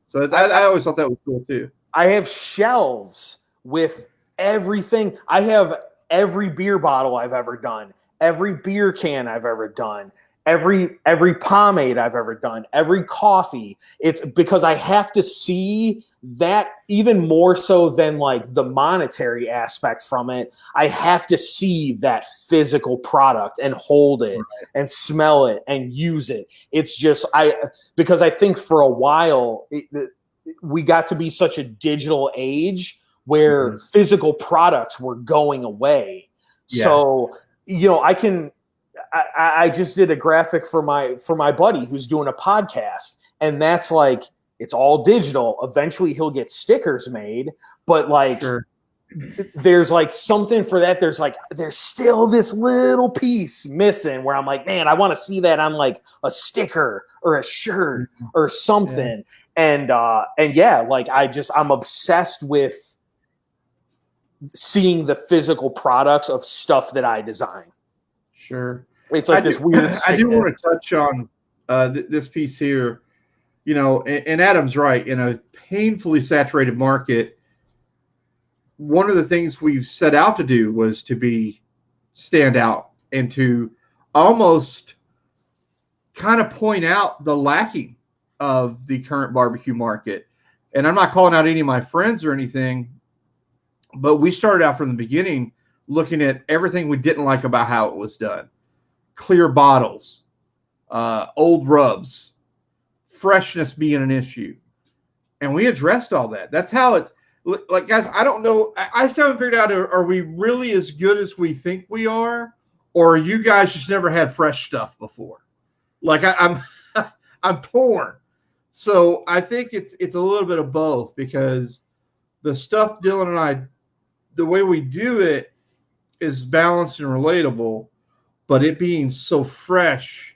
S1: So I always thought that was cool too.
S2: I have shelves with everything. I have every beer bottle I've ever done, every beer can I've ever done, every pomade I've ever done, every coffee. It's because I have to see that, even more so than like the monetary aspect from it. I have to see that physical product and hold it and smell it and use it. It's just, because I think for a while, we got to be such a digital age where physical products were going away. Yeah. So, I just did a graphic for my buddy who's doing a podcast, and that's like, it's all digital. Eventually he'll get stickers made, but like, there's like something for that. There's still this little piece missing where I'm like, man, I want to see that on like a sticker or a shirt or something. Yeah. And like I'm obsessed with seeing the physical products of stuff that I design.
S1: Sure.
S2: It's like this weird.
S1: I do want to touch on this piece here. and Adam's right. In a painfully saturated market, one of the things we've set out to do was to stand out and to almost kind of point out the lacking of the current barbecue market. And I'm not calling out any of my friends or anything, but we started out from the beginning looking at everything we didn't like about how it was done. Clear bottles, old rubs, freshness being an issue. And we addressed all that. That's how it's like, guys, I don't know. I still haven't figured out, are we really as good as we think we are? Or you guys just never had fresh stuff before? Like I'm torn. So I think it's a little bit of both, because the stuff Dylan and I, the way we do it is balanced and relatable, but it being so fresh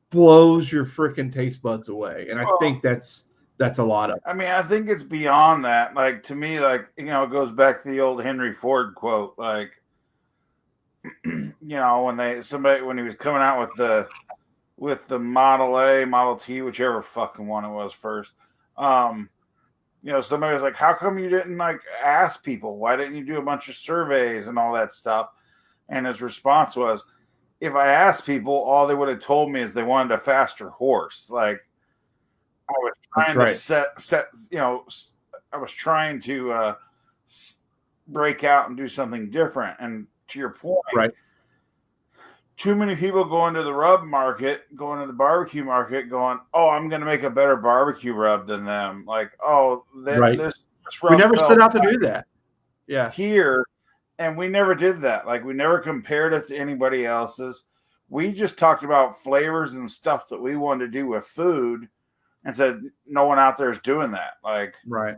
S1: blows your freaking taste buds away. And I think that's a lot of it.
S3: I mean, I think it's beyond that. Like, to me, like, it goes back to the old Henry Ford quote. Like, when he was coming out with the Model A, Model T, whichever fucking one it was first. Somebody was like, how come you didn't ask people? Why didn't you do a bunch of surveys and all that stuff? And his response was, if I asked people, all they would have told me is they wanted a faster horse. Like, I was trying I was trying to break out and do something different. And to your point,
S1: right?
S3: Too many people go into the rub market, go into the barbecue market, going, "Oh, I'm going to make a better barbecue rub than them." Like, "Oh, this rub
S1: we never set out to do that." Yeah,
S3: here, and we never did that. Like, we never compared it to anybody else's. We just talked about flavors and stuff that we wanted to do with food, and said no one out there is doing that. Like,
S1: right.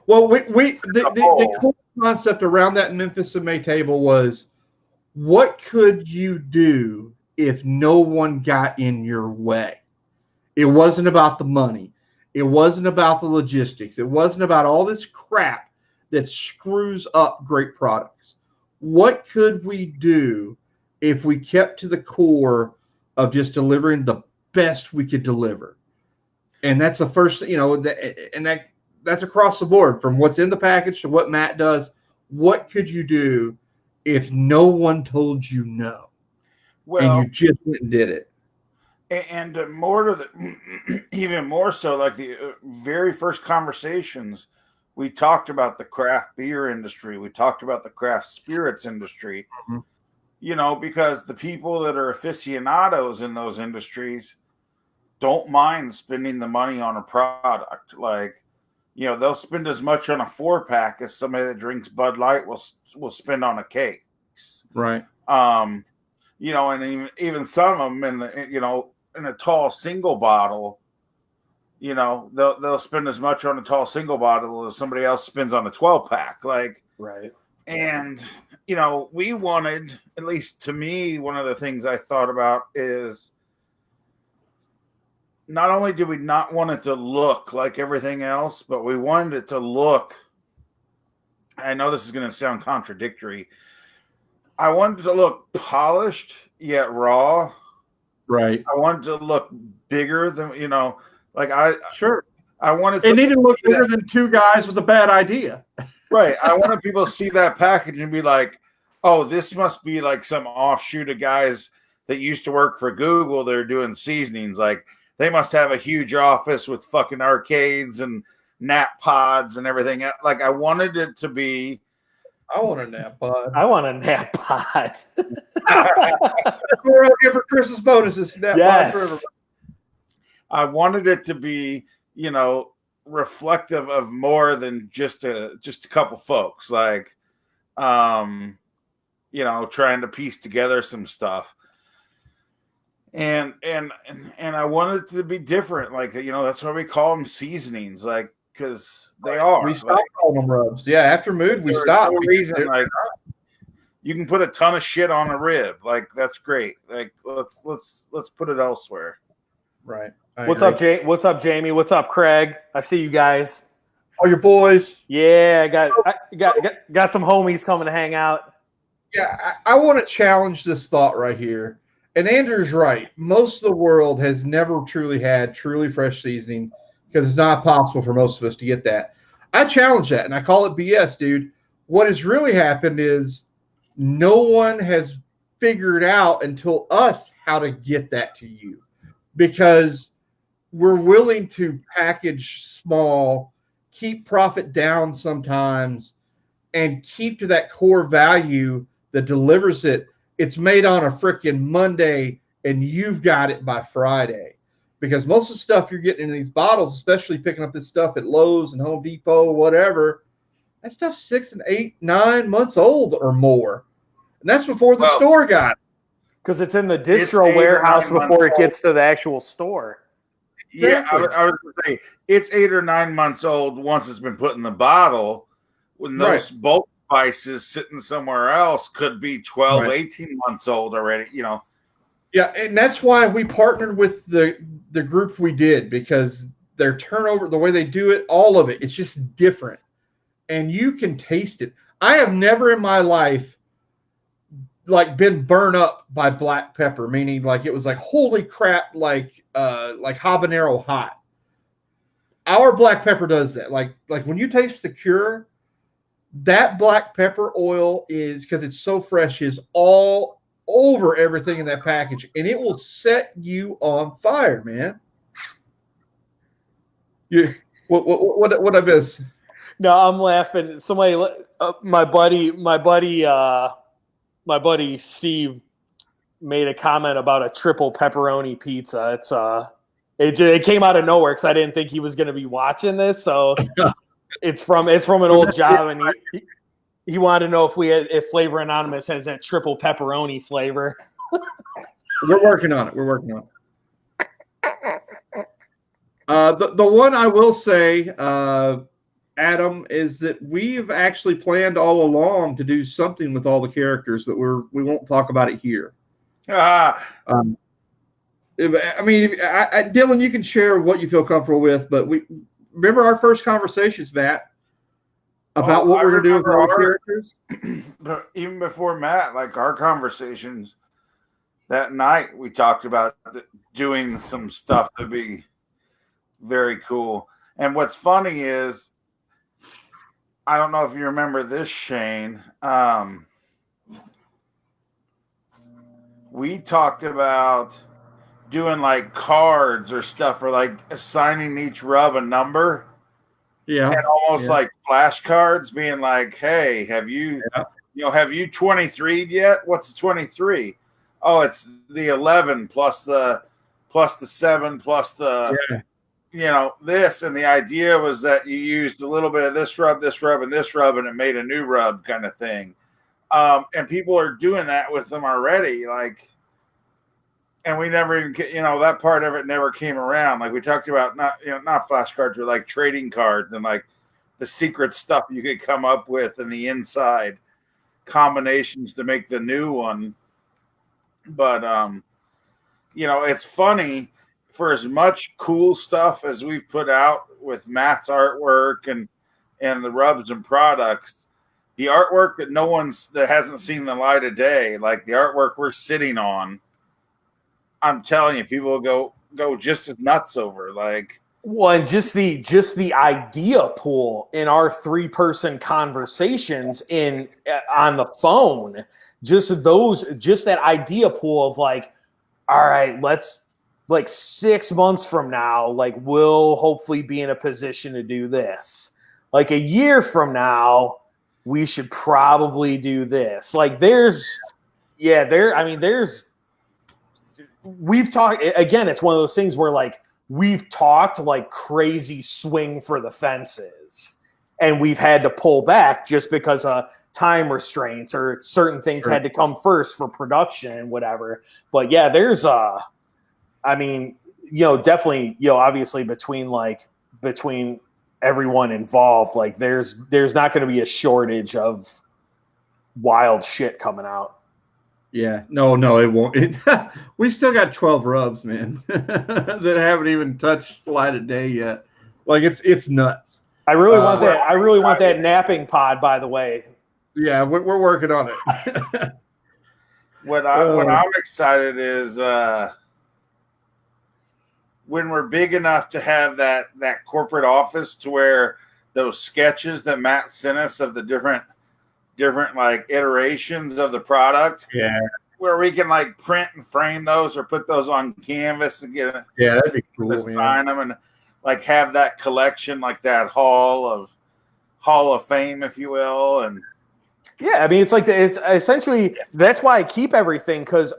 S1: Well, the core concept around that Memphis in May table was, what could you do if no one got in your way? It wasn't about the money. It wasn't about the logistics. It wasn't about all this crap that screws up great products. What could we do if we kept to the core of just delivering the best we could deliver? And that's the first, that's across the board, from what's in the package to what Matt does. What could you do if no one told you no?
S3: Well,
S1: and you just went and did it?
S3: And more to the, even more so, like the very first conversations, we talked about the craft beer industry. We talked about the craft spirits industry, because the people that are aficionados in those industries don't mind spending the money on a product. Like, they'll spend as much on a 4-pack as somebody that drinks Bud Light will spend on a case.
S1: Right.
S3: And even some of them in a tall single bottle, they'll spend as much on a tall single bottle as somebody else spends on a 12-pack. Like,
S2: right.
S3: And, we wanted, at least to me, one of the things I thought about is, not only did we not want it to look like everything else, but we wanted it to look, I know this is going to sound contradictory, I wanted it to look polished yet raw.
S1: Right.
S3: I wanted it to look bigger than,
S1: Sure.
S3: I wanted
S1: it needed to look bigger than two guys with a bad idea.
S3: Right. I wanted people to see that package and be like, oh, this must be like some offshoot of guys that used to work for Google. They're doing seasonings. Like, they must have a huge office with fucking arcades and nap pods and everything. Like, I wanted it to be.
S1: I want a nap pod.
S2: I want a nap pod.
S1: We're looking for Christmas bonuses. Nap pods for everybody.
S3: I wanted it to be, reflective of more than just a couple folks. Like, trying to piece together some stuff. And I wanted it to be different. Like, that's why we call them seasonings. Like, because they are.
S1: We stopped calling them rubs. Yeah, after Mood, we stopped.
S3: No reason, like, you can put a ton of shit on a rib. Like, that's great. Like, let's put it elsewhere.
S1: Right.
S2: What's up, What's up, Jamie? What's up, Craig? I see you guys.
S1: All your boys.
S2: Yeah, I got some homies coming to hang out.
S1: Yeah, I want to challenge this thought right here. And Andrew's right. Most of the world has never truly had truly fresh seasoning because it's not possible for most of us to get that. I challenge that, and I call it BS, dude. What has really happened is no one has figured out until us how to get that to you because we're willing to package small, keep profit down sometimes, and keep to that core value that delivers it. It's made on a freaking Monday and you've got it by Friday. Because most of the stuff you're getting in these bottles, especially picking up this stuff at Lowe's and Home Depot, whatever, that stuff's 6 and 8, 9 months old or more. And that's before the store got it.
S2: Because it's in the distro warehouse before it gets to the actual store.
S3: Yeah, I was going to say, it's 8 or 9 months old once it's been put in the bottle. When those bulk spices sitting somewhere else could be 12, 18 months old already,
S1: Yeah, and that's why we partnered with the group we did, because their turnover, the way they do it, all of it, it's just different. And you can taste it. I have never in my life been burned up by black pepper, meaning like it was like, holy crap, like habanero hot. Our black pepper does that. Like when you taste the Cure, that black pepper oil is, because it's so fresh, is all over everything in that package, and it will set you on fire, man. What I miss?
S2: No, I'm laughing. Somebody, my buddy Steve made a comment about a triple pepperoni pizza. It came out of nowhere because I didn't think he was going to be watching this. So it's from an old job, and he wanted to know if Flavor Anonymous has that triple pepperoni flavor.
S1: We're working on it. The one I will say, Adam, is that we've actually planned all along to do something with all the characters, but we won't talk about it here. Dylan, you can share what you feel comfortable with, but we remember our first conversations, Matt, about what we're going to do with all the characters.
S3: But even before Matt, like our conversations that night, we talked about doing some stuff to be very cool. And what's funny is, I don't know if you remember this, Shane. We talked about doing like cards or stuff, or like assigning each rub a number.
S1: Yeah.
S3: And almost like flashcards, being like, hey, have you 23'd yet? What's the 23? Oh, it's the 11 plus the 7 plus the this. And the idea was that you used a little bit of this rub, and this rub, and it made a new rub kind of thing. And people are doing that with them already. Like, and we never even get, that part of it never came around. Like we talked about, not flashcards, but like trading cards and like the secret stuff you could come up with in the inside combinations to make the new one. But, it's funny, for as much cool stuff as we've put out with Matt's artwork and the rubs and products, the artwork that hasn't seen the light of day, like the artwork we're sitting on, I'm telling you, people will go just as nuts over. Like,
S2: well, and just the idea pool in our 3-person conversations on the phone, just that idea pool of like, all right, let's, like 6 months from now, like we'll hopefully be in a position to do this. Like a year from now, we should probably do this. Like we've talked, again, it's one of those things where like we've talked like crazy swing for the fences, and we've had to pull back just because of time restraints or certain things had to come first for production and whatever. But yeah, there's definitely, obviously between everyone involved, like there's not going to be a shortage of wild shit coming out.
S1: Yeah, no, it won't. We still got 12 rubs, man, that haven't even touched light of day yet. Like it's nuts.
S2: I really want that. I really want that napping pod, by the way.
S1: Yeah, we're working on it.
S3: what I'm excited is when we're big enough to have that corporate office to where those sketches that Matt sent us of the different like iterations of the product, where we can like print and frame those or put those on canvas and get
S1: that'd be cool.
S3: Sign them and like have that collection, like that Hall of Fame, if you will, and.
S2: Yeah, I mean, it's essentially that's why I keep everything, because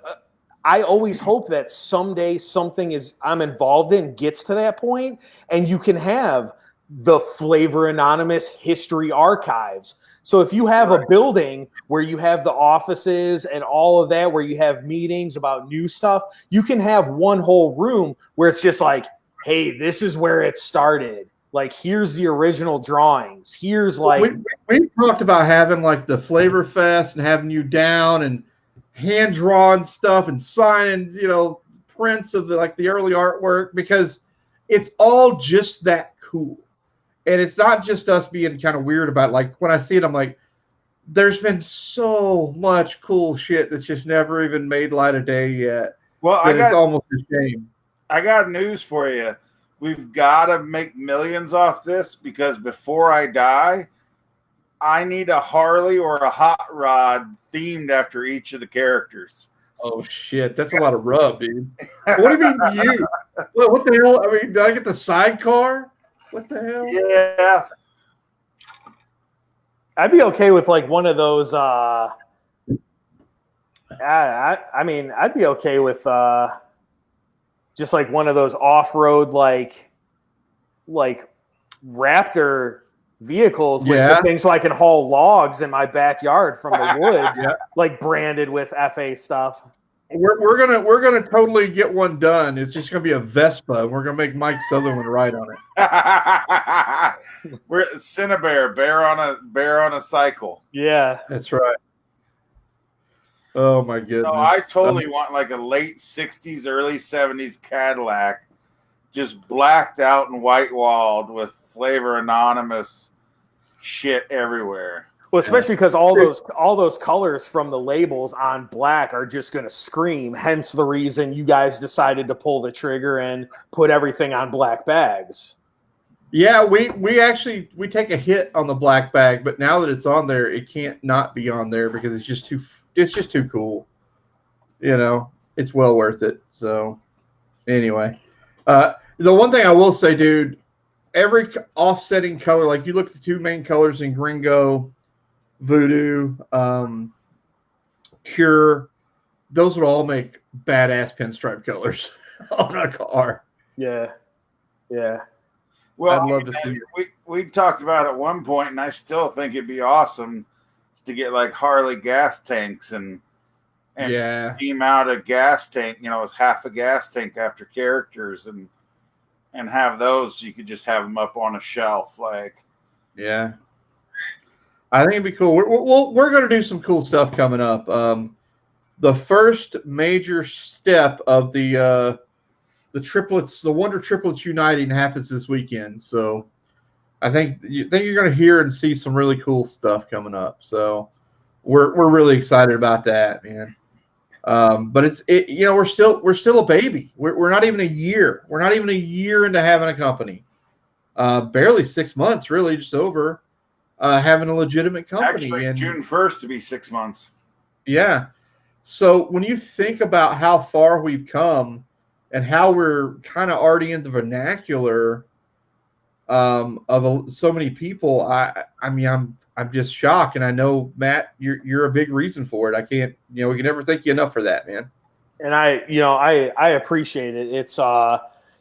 S2: I always hope that someday something I'm involved in gets to that point, and you can have the Flavor Anonymous history archives. So if you have a building where you have the offices and all of that, where you have meetings about new stuff, you can have one whole room where it's just like, hey, this is where it started. Like, here's the original drawings. Here's like
S1: we talked about having like the Flavor Fest and having you down and hand drawn stuff and signing, prints of the early artwork, because it's all just that cool. And it's not just us being kind of weird about it. Like, when I see it, I'm like, there's been so much cool shit that's just never even made light of day yet.
S3: Well,
S1: it's almost a shame.
S3: I got news for you. We've got to make millions off this, because before I die, I need a Harley or a hot rod themed after each of the characters.
S1: Oh, shit. That's a lot of rub, dude. What do you mean you? What the hell? I mean, did I get the sidecar? What the hell?
S3: Yeah.
S2: I'd be okay with like one of those. I mean, I'd be okay with just like one of those off-road like Raptor vehicles with the thing, so I can haul logs in my backyard from the woods, like branded with FA stuff.
S1: We're gonna totally get one done. It's just gonna be a Vespa, and we're gonna make Mike Sutherland ride on
S3: it. We're Cinnabear, bear on a cycle.
S2: Yeah,
S1: that's right. Oh my goodness!
S3: No, I totally want like a late '60s, early '70s Cadillac, just blacked out and white walled with Flavor Anonymous shit everywhere.
S2: Well, especially because all those colors from the labels on black are just going to scream. Hence the reason you guys decided to pull the trigger and put everything on black bags.
S1: Yeah, we take a hit on the black bag, but now that it's on there, it can't not be on there because it's just too cool. It's well worth it. So anyway, the one thing I will say, dude, every offsetting color, like you look at the two main colors in Gringo, Voodoo, Cure, those would all make badass pinstripe colors on a car.
S2: Yeah.
S3: Well,
S1: I'd love to see it.
S3: We talked about it at one point, and I still think it'd be awesome to get like Harley gas tanks and beam out a gas tank, it's half a gas tank after characters, and have those, so you could just have them up on a shelf, like.
S1: Yeah. I think it'd be cool. We're going to do some cool stuff coming up. The first major step of the triplets, the Wonder Triplets Uniting, happens this weekend. So I think you're going to hear and see some really cool stuff coming up. So we're really excited about that, man. But we're still a baby. We're not even a year. We're not even a year into having a company. Barely 6 months, really, just over. Having a legitimate company.
S3: Actually, June 1st to be 6 months.
S1: Yeah. So when you think about how far we've come and how we're kind of already in the vernacular of so many people, I mean, I'm just shocked. And I know, Matt, you're a big reason for it. I can't, we can never thank you enough for that, man.
S2: And I appreciate it. It's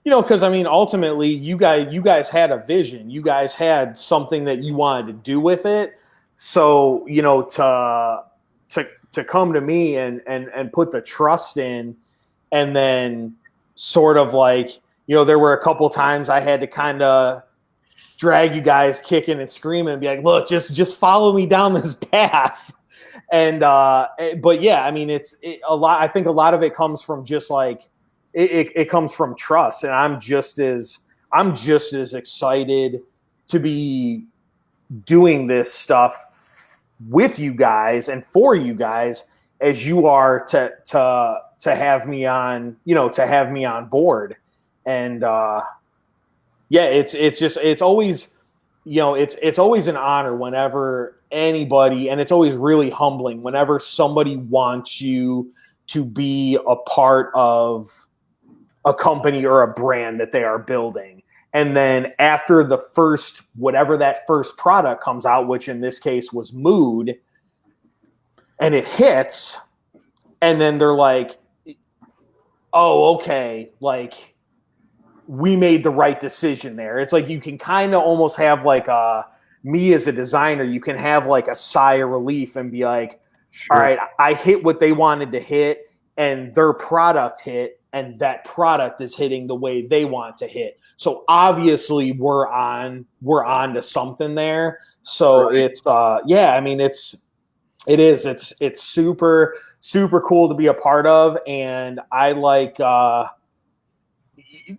S2: because I mean, ultimately, you guys had a vision. You guys had something that you wanted to do with it. So to come to me and put the trust in, and then sort of like there were a couple times I had to kind of drag you guys kicking and screaming and be like, look, just follow me down this path. And but yeah, I mean, it's a lot. I think a lot of it comes from just like. It comes from trust, and I'm just as excited to be doing this stuff with you guys and for you guys as you are to have me on, to have me on board. And it's always, it's always an honor whenever anybody, and it's always really humbling whenever somebody wants you to be a part of a company or a brand that they are building. And then after the first, whatever that first product comes out, which in this case was Mood, and it hits, and then they're like, oh, okay, like we made the right decision there. It's like you can kind of almost have like me as a designer, you can have like a sigh of relief and be like,
S1: Sure.
S2: all right, I hit what they wanted to hit, and their product hit, and that product is hitting the way they want to hit. So obviously we're on to something there. So
S1: Right.
S2: it's it's super, super cool to be a part of. And I like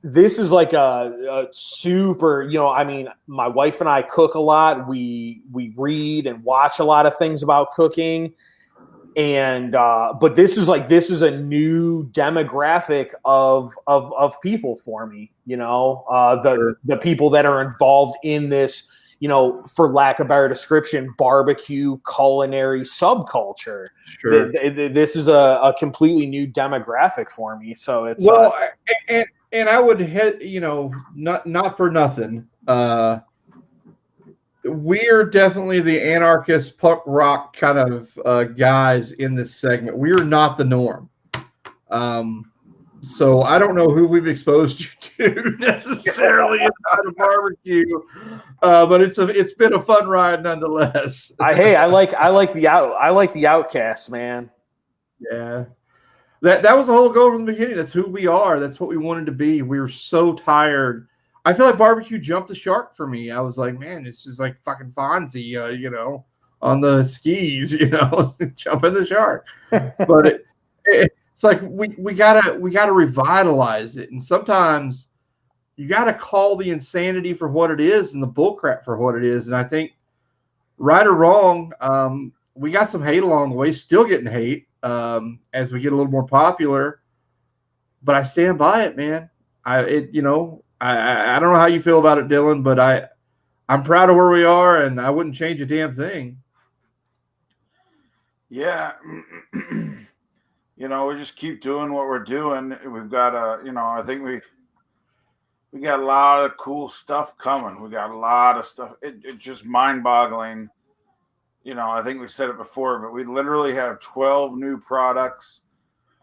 S2: this is like a super, my wife and I cook a lot. We read and watch a lot of things about cooking. And but this is a new demographic of people for me, the people that are involved in this, for lack of a better description, barbecue culinary subculture.
S1: Sure.
S2: This is a completely new demographic for me. So it's
S1: and I would not for nothing. We're definitely the anarchist punk rock kind of guys in this segment. We are not the norm. So I don't know who we've exposed you to necessarily inside of barbecue, but it's been a fun ride nonetheless.
S2: I like the Outcasts, man.
S1: Yeah. That was the whole goal from the beginning. That's who we are. That's what we wanted to be. We were so tired. I feel like barbecue jumped the shark for me. I was like, man, it's just like fucking Fonzie, on the skis, jumping the shark. But it's like we gotta revitalize it, and sometimes you gotta call the insanity for what it is and the bullcrap for what it is. And I think, right or wrong, we got some hate along the way. Still getting hate as we get a little more popular, but I stand by it, man. I don't know how you feel about it, Dylan, but I'm proud of where we are, and I wouldn't change a damn thing.
S3: Yeah. We just keep doing what we're doing. We've got I think we got a lot of cool stuff coming. We got a lot of stuff. It's just mind-boggling. I think we said it before, but we literally have 12 new products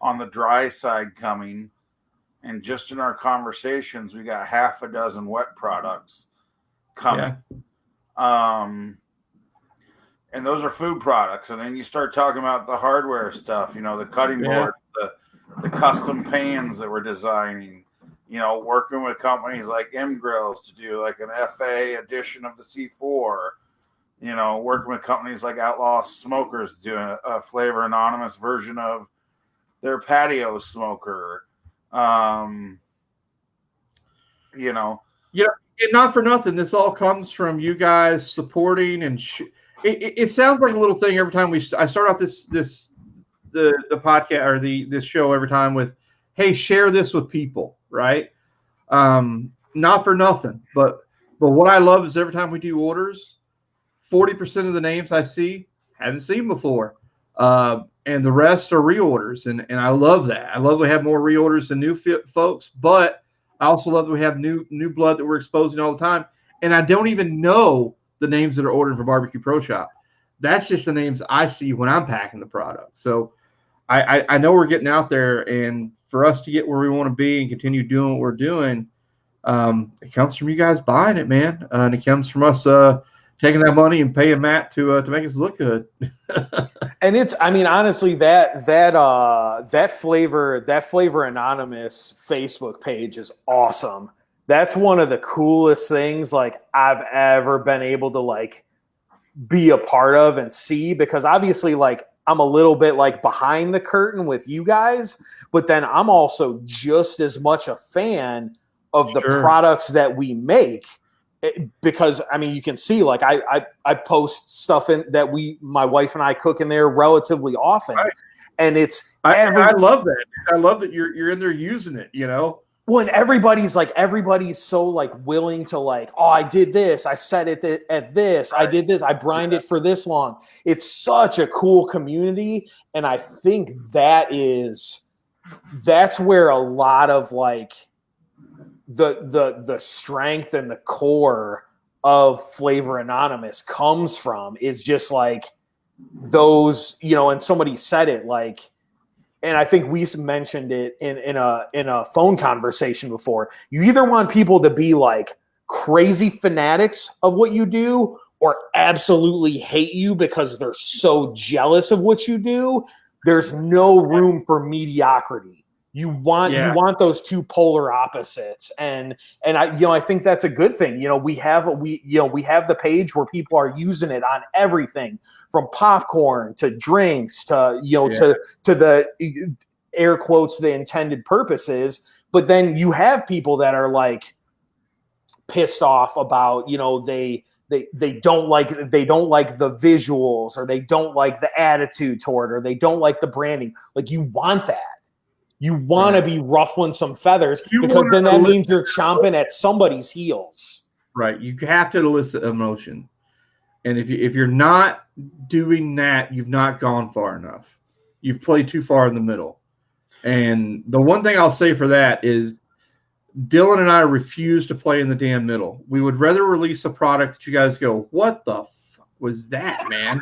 S3: on the dry side coming. And just in our conversations, we got half a dozen wet products coming. Yeah. And those are food products. And then you start talking about the hardware stuff, the cutting board, the custom pans that we're designing, working with companies like M Grills to do like an FA edition of the C4, working with companies like Outlaw Smokers doing a Flavor Anonymous version of their patio smoker.
S1: Yeah, and not for nothing, this all comes from you guys supporting, and it sounds like a little thing every time I start out the podcast or this show every time with, hey, share this with people, right? Not for nothing, but what I love is every time we do orders, 40% of the names I see haven't seen before. And the rest are reorders, and I love that. I love we have more reorders than new folks, but I also love that we have new blood that we're exposing all the time. And I don't even know the names that are ordering for Barbecue Pro Shop. That's just the names I see when I'm packing the product. So I know we're getting out there, and for us to get where we want to be and continue doing what we're doing, it comes from you guys buying it, man, and it comes from us taking that money and paying Matt to make us look good.
S2: And honestly, that Flavor Anonymous Facebook page is awesome. That's one of the coolest things I've ever been able to be a part of and see, because obviously I'm a little bit behind the curtain with you guys, but then I'm also just as much a fan of the products that we make. Because you can see I post stuff in that my wife and I cook in there relatively often, right. And it's
S1: I love that. I love that you're in there using it, you know?
S2: When everybody's so like willing to like, oh, I did this, I set it at this, I did this, I brined it for this long. It's such a cool community, and I think that's where a lot of like the strength and the core of Flavor Anonymous comes from, is just like those, you know, and somebody said it like, and I think we mentioned it in a phone conversation before. You either want people to be like crazy fanatics of what you do, or absolutely hate you because they're so jealous of what you do. There's no room for mediocrity. You want those two polar opposites, and I think that's a good thing. You know, we have the page where people are using it on everything from popcorn to drinks to to the air quotes the intended purposes. But then you have people that are like pissed off about, you know, they don't like the visuals, or they don't like the attitude toward it, or they don't like the branding. Like, you want that. You want to be ruffling some feathers, because then that means you're chomping at somebody's heels.
S1: Right. You have to elicit emotion. And if you're not doing that, you've not gone far enough. You've played too far in the middle. And the one thing I'll say for that is Dylan and I refuse to play in the damn middle. We would rather release a product that you guys go, what the fuck was that, man?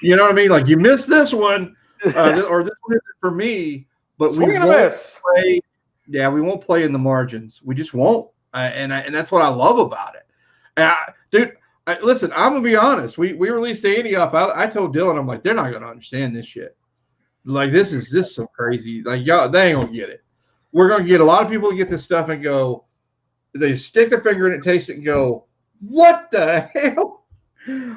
S1: You know what I mean? Like, you missed this one, or this one isn't for me. But we won't play. Yeah, we won't play in the margins. We just won't. And that's what I love about it. Dude, listen, I'm gonna be honest. We released the 80 up. I told Dylan, I'm like, they're not gonna understand this shit. Like, this is so crazy. Like, y'all, they ain't gonna get it. We're gonna get a lot of people to get this stuff and go. They stick their finger in it, taste it, and go, "What the hell?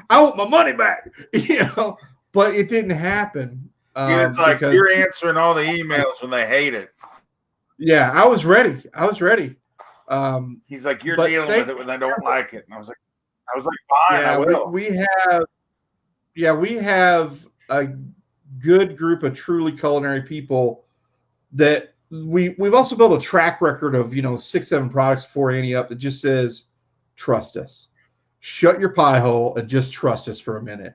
S1: I want my money back." You know, but it didn't happen.
S3: It's like you're answering all the emails when they hate it.
S1: Yeah, I was ready.
S3: He's like, you're dealing with it when they don't like it. And I was like, fine,
S1: yeah,
S3: I will.
S1: We have a good group of truly culinary people that we've also built a track record of, 6-7 products before Annie up that just says, trust us. Shut your pie hole and just trust us for a minute.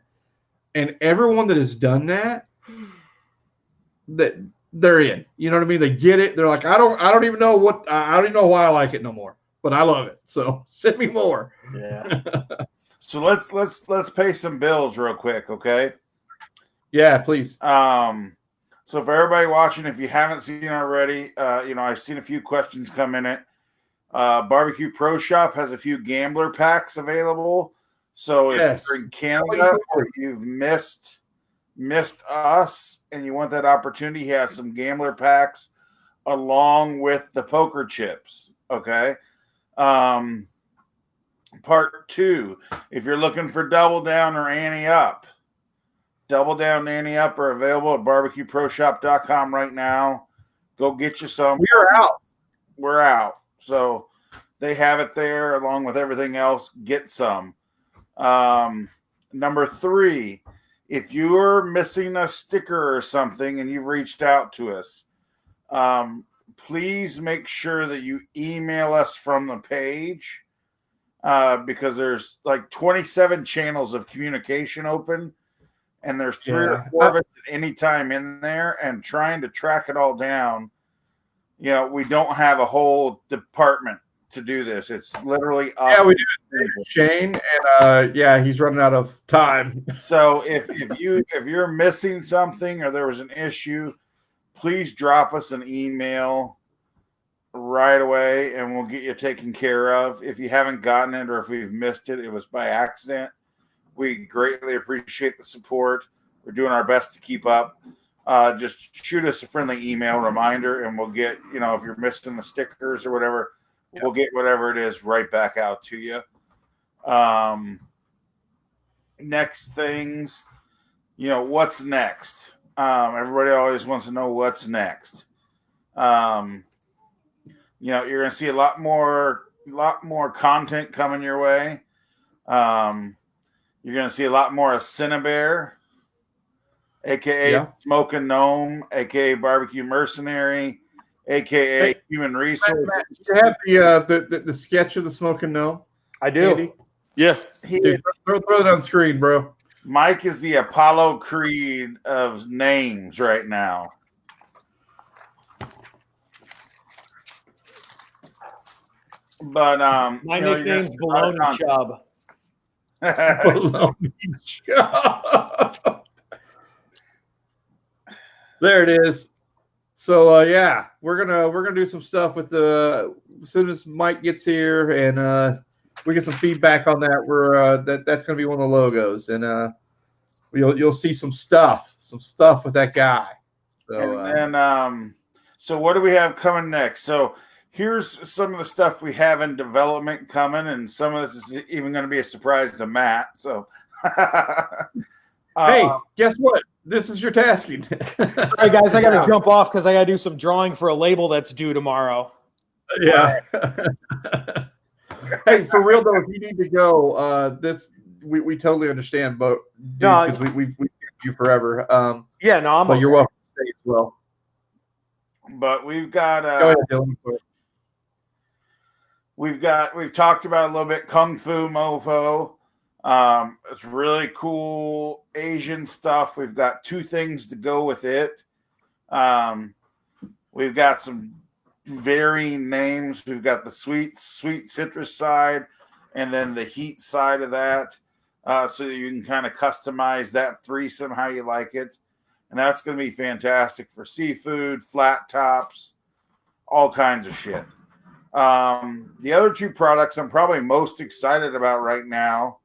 S1: And everyone that has done that they're in. You know what I mean? They get it. They're like, I don't even know why I like it no more, but I love it. So send me more.
S2: Yeah.
S3: So let's pay some bills real quick, okay?
S1: Yeah, please.
S3: So for everybody watching, if you haven't seen it already, I've seen a few questions come in it. Barbecue Pro Shop has a few gambler packs available. So if you're in Canada or you've missed us and you want that opportunity, he has some gambler packs along with the poker chips. Okay. Part 2, if you're looking for Double Down or Ante Up, Double Down and Ante Up are available at barbecueproshop.com right now. Go get you some. We're out. So they have it there along with everything else. Get some. Number 3, if you're missing a sticker or something and you've reached out to us, please make sure that you email us from the page, because there's like 27 channels of communication open, and there's 3 or 4 of us at any time in there, and trying to track it all down. We don't have a whole department to do this. It's literally us.
S1: Yeah, we do it, Shane, and he's running out of time.
S3: So if you're missing something or there was an issue, please drop us an email right away and we'll get you taken care of. If you haven't gotten it or if we've missed it, it was by accident. We greatly appreciate the support. We're doing our best to keep up. Just shoot us a friendly email reminder and we'll get, if you're missing the stickers or whatever, we'll get whatever it is right back out to you. Next things, what's next? Everybody always wants to know what's next. You're going to see a lot more content coming your way. You're going to see a lot more of Cinebear. aka
S1: Yeah.
S3: Smoking Gnome, aka Barbecue Mercenary, aka
S1: Hey,
S3: Human
S1: Matt,
S3: Resources.
S1: you have the sketch of the smoking gnome,
S2: I do.
S1: Andy?
S2: Yeah.
S1: Dude, throw it on screen, bro.
S3: Mike is the Apollo Creed of names right now. But
S2: My
S3: you know,
S2: nickname's
S3: you're gonna
S2: Baloney Chub.
S1: Baloney Chub. There it is. So yeah, we're gonna do some stuff with the as soon as Mike gets here and we get some feedback on that. That's gonna be one of the logos, and you'll see some stuff with that guy. So
S3: and then so what do we have coming next? So here's some of the stuff we have in development coming, and some of this is even going to be a surprise to Matt. So
S1: hey, guess what? This is your tasking.
S2: Sorry, guys, I got to jump off because I got to do some drawing for a label that's due tomorrow.
S1: Yeah. Hey, for real though, if you need to go, we totally understand, but because we've kept you forever.
S2: Yeah, no,
S1: but you're welcome to stay as well.
S3: But we've got
S1: Go ahead, Dylan.
S3: we've talked about a little bit Kung Fu Mofo. It's really cool Asian stuff. We've got 2 things to go with it. We've got some varying names. We've got the sweet citrus side, and then the heat side of that, so that you can kind of customize that threesome how you like it. And that's going to be fantastic for seafood, flat tops, all kinds of shit. The other 2 products I'm probably most excited about right now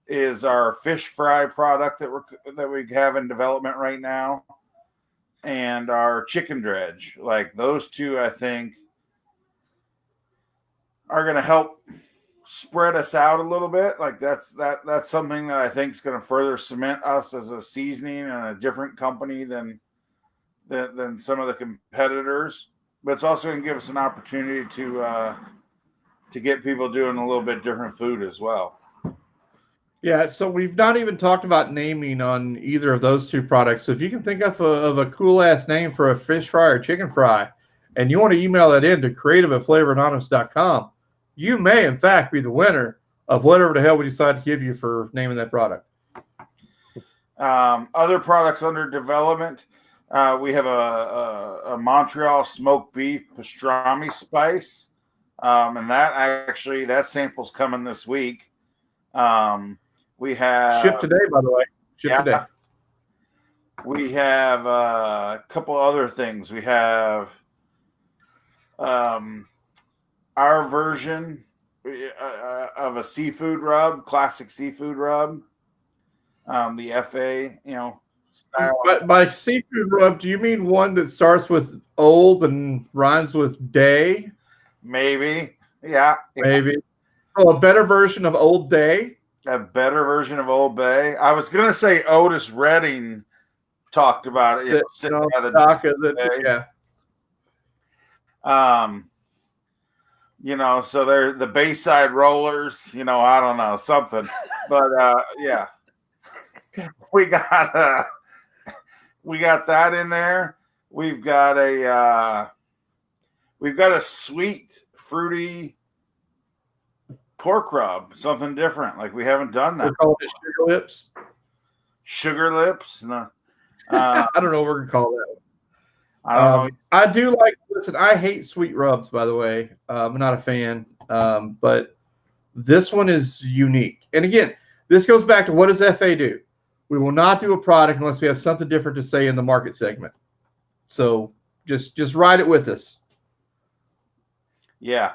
S3: is our fish fry product that we have in development right now, and our chicken dredge. Like those 2, I think, are going to help spread us out a little bit. Like that's something that I think is going to further cement us as a seasoning and a different company than some of the competitors. But it's also going to give us an opportunity to get people doing a little bit different food as well.
S1: Yeah, so we've not even talked about naming on either of those 2 products. So if you can think of a cool ass name for a fish fry or chicken fry, and you want to email that in to creative@flavoranonymous.com, you may in fact be the winner of whatever the hell we decide to give you for naming that product.
S3: Other products under development, we have a Montreal smoked beef pastrami spice, and that sample's coming this week. We have
S1: shipped today, by the way. Today.
S3: We have a couple other things. We have our version of a seafood rub, classic seafood rub. The FA, style.
S1: But by seafood rub, do you mean one that starts with old and rhymes with day?
S3: Maybe. Yeah.
S1: Maybe. Oh, a better version of Old Day?
S3: A better version of Old Bay. I was going to say Otis Redding talked about it. Sitting by the dock of
S1: yeah.
S3: So they're the Bayside Rollers, I don't know, something. But yeah. We got that in there. We've got a sweet, fruity pork rub, something different. Like we haven't done that.
S1: We're calling it Sugar Lips.
S3: Sugar Lips? No.
S1: I don't know what we're gonna call that.
S3: I don't know.
S1: I do like. Listen, I hate sweet rubs. By the way, I'm not a fan. But this one is unique. And again, this goes back to what does FA do? We will not do a product unless we have something different to say in the market segment. So just ride it with us.
S3: Yeah.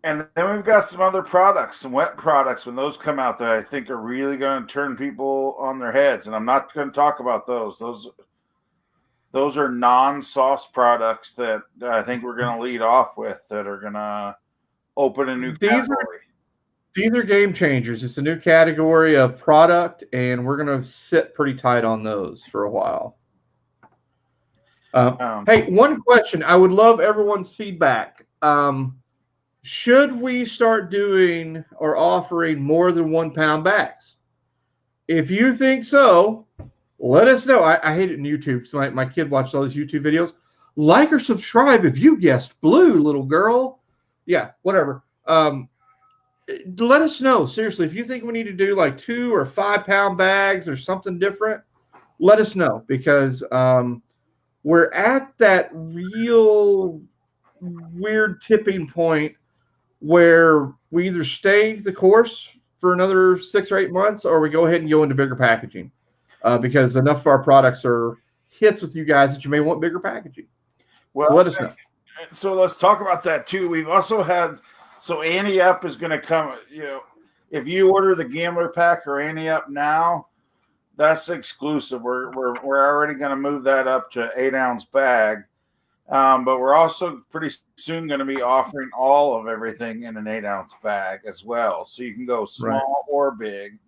S3: And then we've got some other products, some wet products, when those come out that I think are really going to turn people on their heads. And I'm not going to talk about those. Those are non-sauce products that I think we're going to lead off with that are going to open a new category.
S1: These are game changers. It's a new category of product, and we're going to sit pretty tight on those for a while. Hey, one question. I would love everyone's feedback. Should we start doing or offering more than 1 pound bags? if you think so, let us know. I hate it in YouTube. So my kid watches all these YouTube videos. Like or subscribe if you guessed blue, little girl. Yeah, whatever. Let us know. Seriously, if you think we need to do like 2 or 5 pound bags or something different, let us know, because we're at that real weird tipping point where we either stay the course for another 6 or 8 months, or we go ahead and go into bigger packaging, because enough of our products are hits with you guys that you may want bigger packaging.
S3: Well,
S1: so let us know.
S3: So let's talk about that too. We've also had, so Ante Up is going to come, if you order the Gambler Pack or Ante Up now, that's exclusive. We're already going to move that up to 8-ounce bag. But we're also pretty soon going to be offering all of everything in an 8-ounce bag as well. So you can go small or big.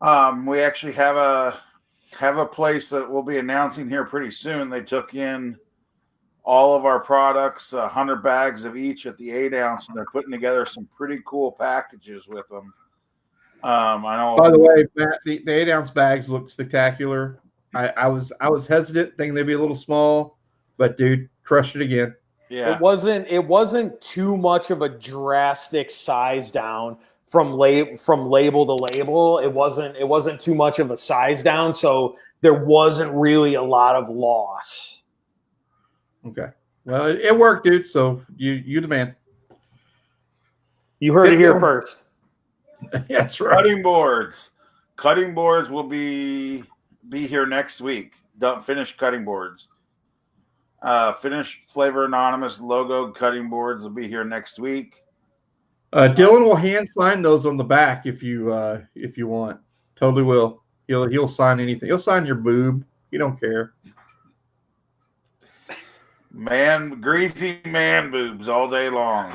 S3: We actually have a place that we'll be announcing here pretty soon. They took in all of our products, 100 bags of each at the 8-ounce, and they're putting together some pretty cool packages with them. I know.
S1: By the way, Matt, the 8-ounce bags look spectacular. I was hesitant, thinking they'd be a little small, but dude, crushed it again.
S3: Yeah,
S2: it wasn't too much of a drastic size down from label to label. It wasn't too much of a size down, so there wasn't really a lot of loss.
S1: Okay, well, it worked, dude. So you the man.
S2: You heard it here first.
S1: That's right.
S3: Cutting boards will be here next week. Finished cutting boards. Finished Flavor Anonymous logo cutting boards will be here next week.
S1: Dylan will hand sign those on the back if you want. Totally will. He'll sign anything. He'll sign your boob. He don't care.
S3: Greasy man boobs all day long.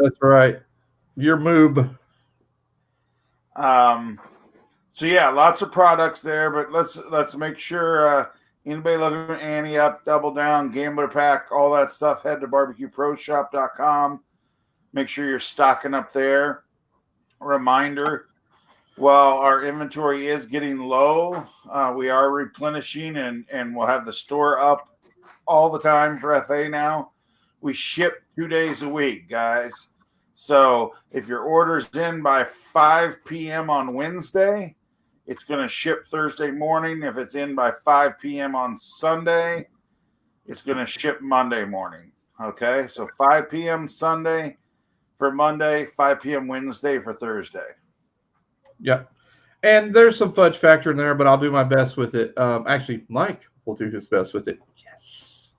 S1: That's right. Your moob.
S3: So yeah, lots of products there, but let's make sure anybody looking at Ante Up, Double Down, Gambler Pack, all that stuff, head to barbecueproshop.com. Make sure you're stocking up there. Reminder, while our inventory is getting low, we are replenishing and we'll have the store up all the time for FA now. We ship 2 days a week, guys. So if your order's in by 5 p.m. on Wednesday, it's going to ship Thursday morning. If it's in by 5 p.m. on Sunday, it's going to ship Monday morning. Okay, so 5 p.m. Sunday for Monday, 5 p.m. Wednesday for Thursday.
S1: Yep. And there's some fudge factor in there, but I'll do my best with it. Actually, Mike will do his best with it. Yes.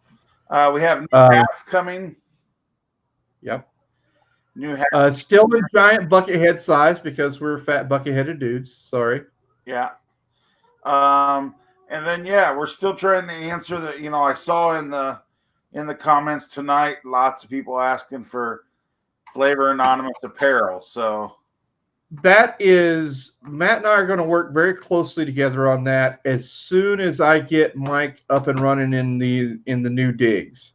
S3: We have new hats coming.
S1: Yep.
S3: New hats.
S1: Still in giant bucket head size because we're fat bucket headed dudes. Sorry.
S3: Yeah. And then we're still trying to answer that. I saw in the comments tonight, lots of people asking for Flavor Anonymous apparel. So
S1: that is, Matt and I are going to work very closely together on that as soon as I get Mike up and running in the new digs.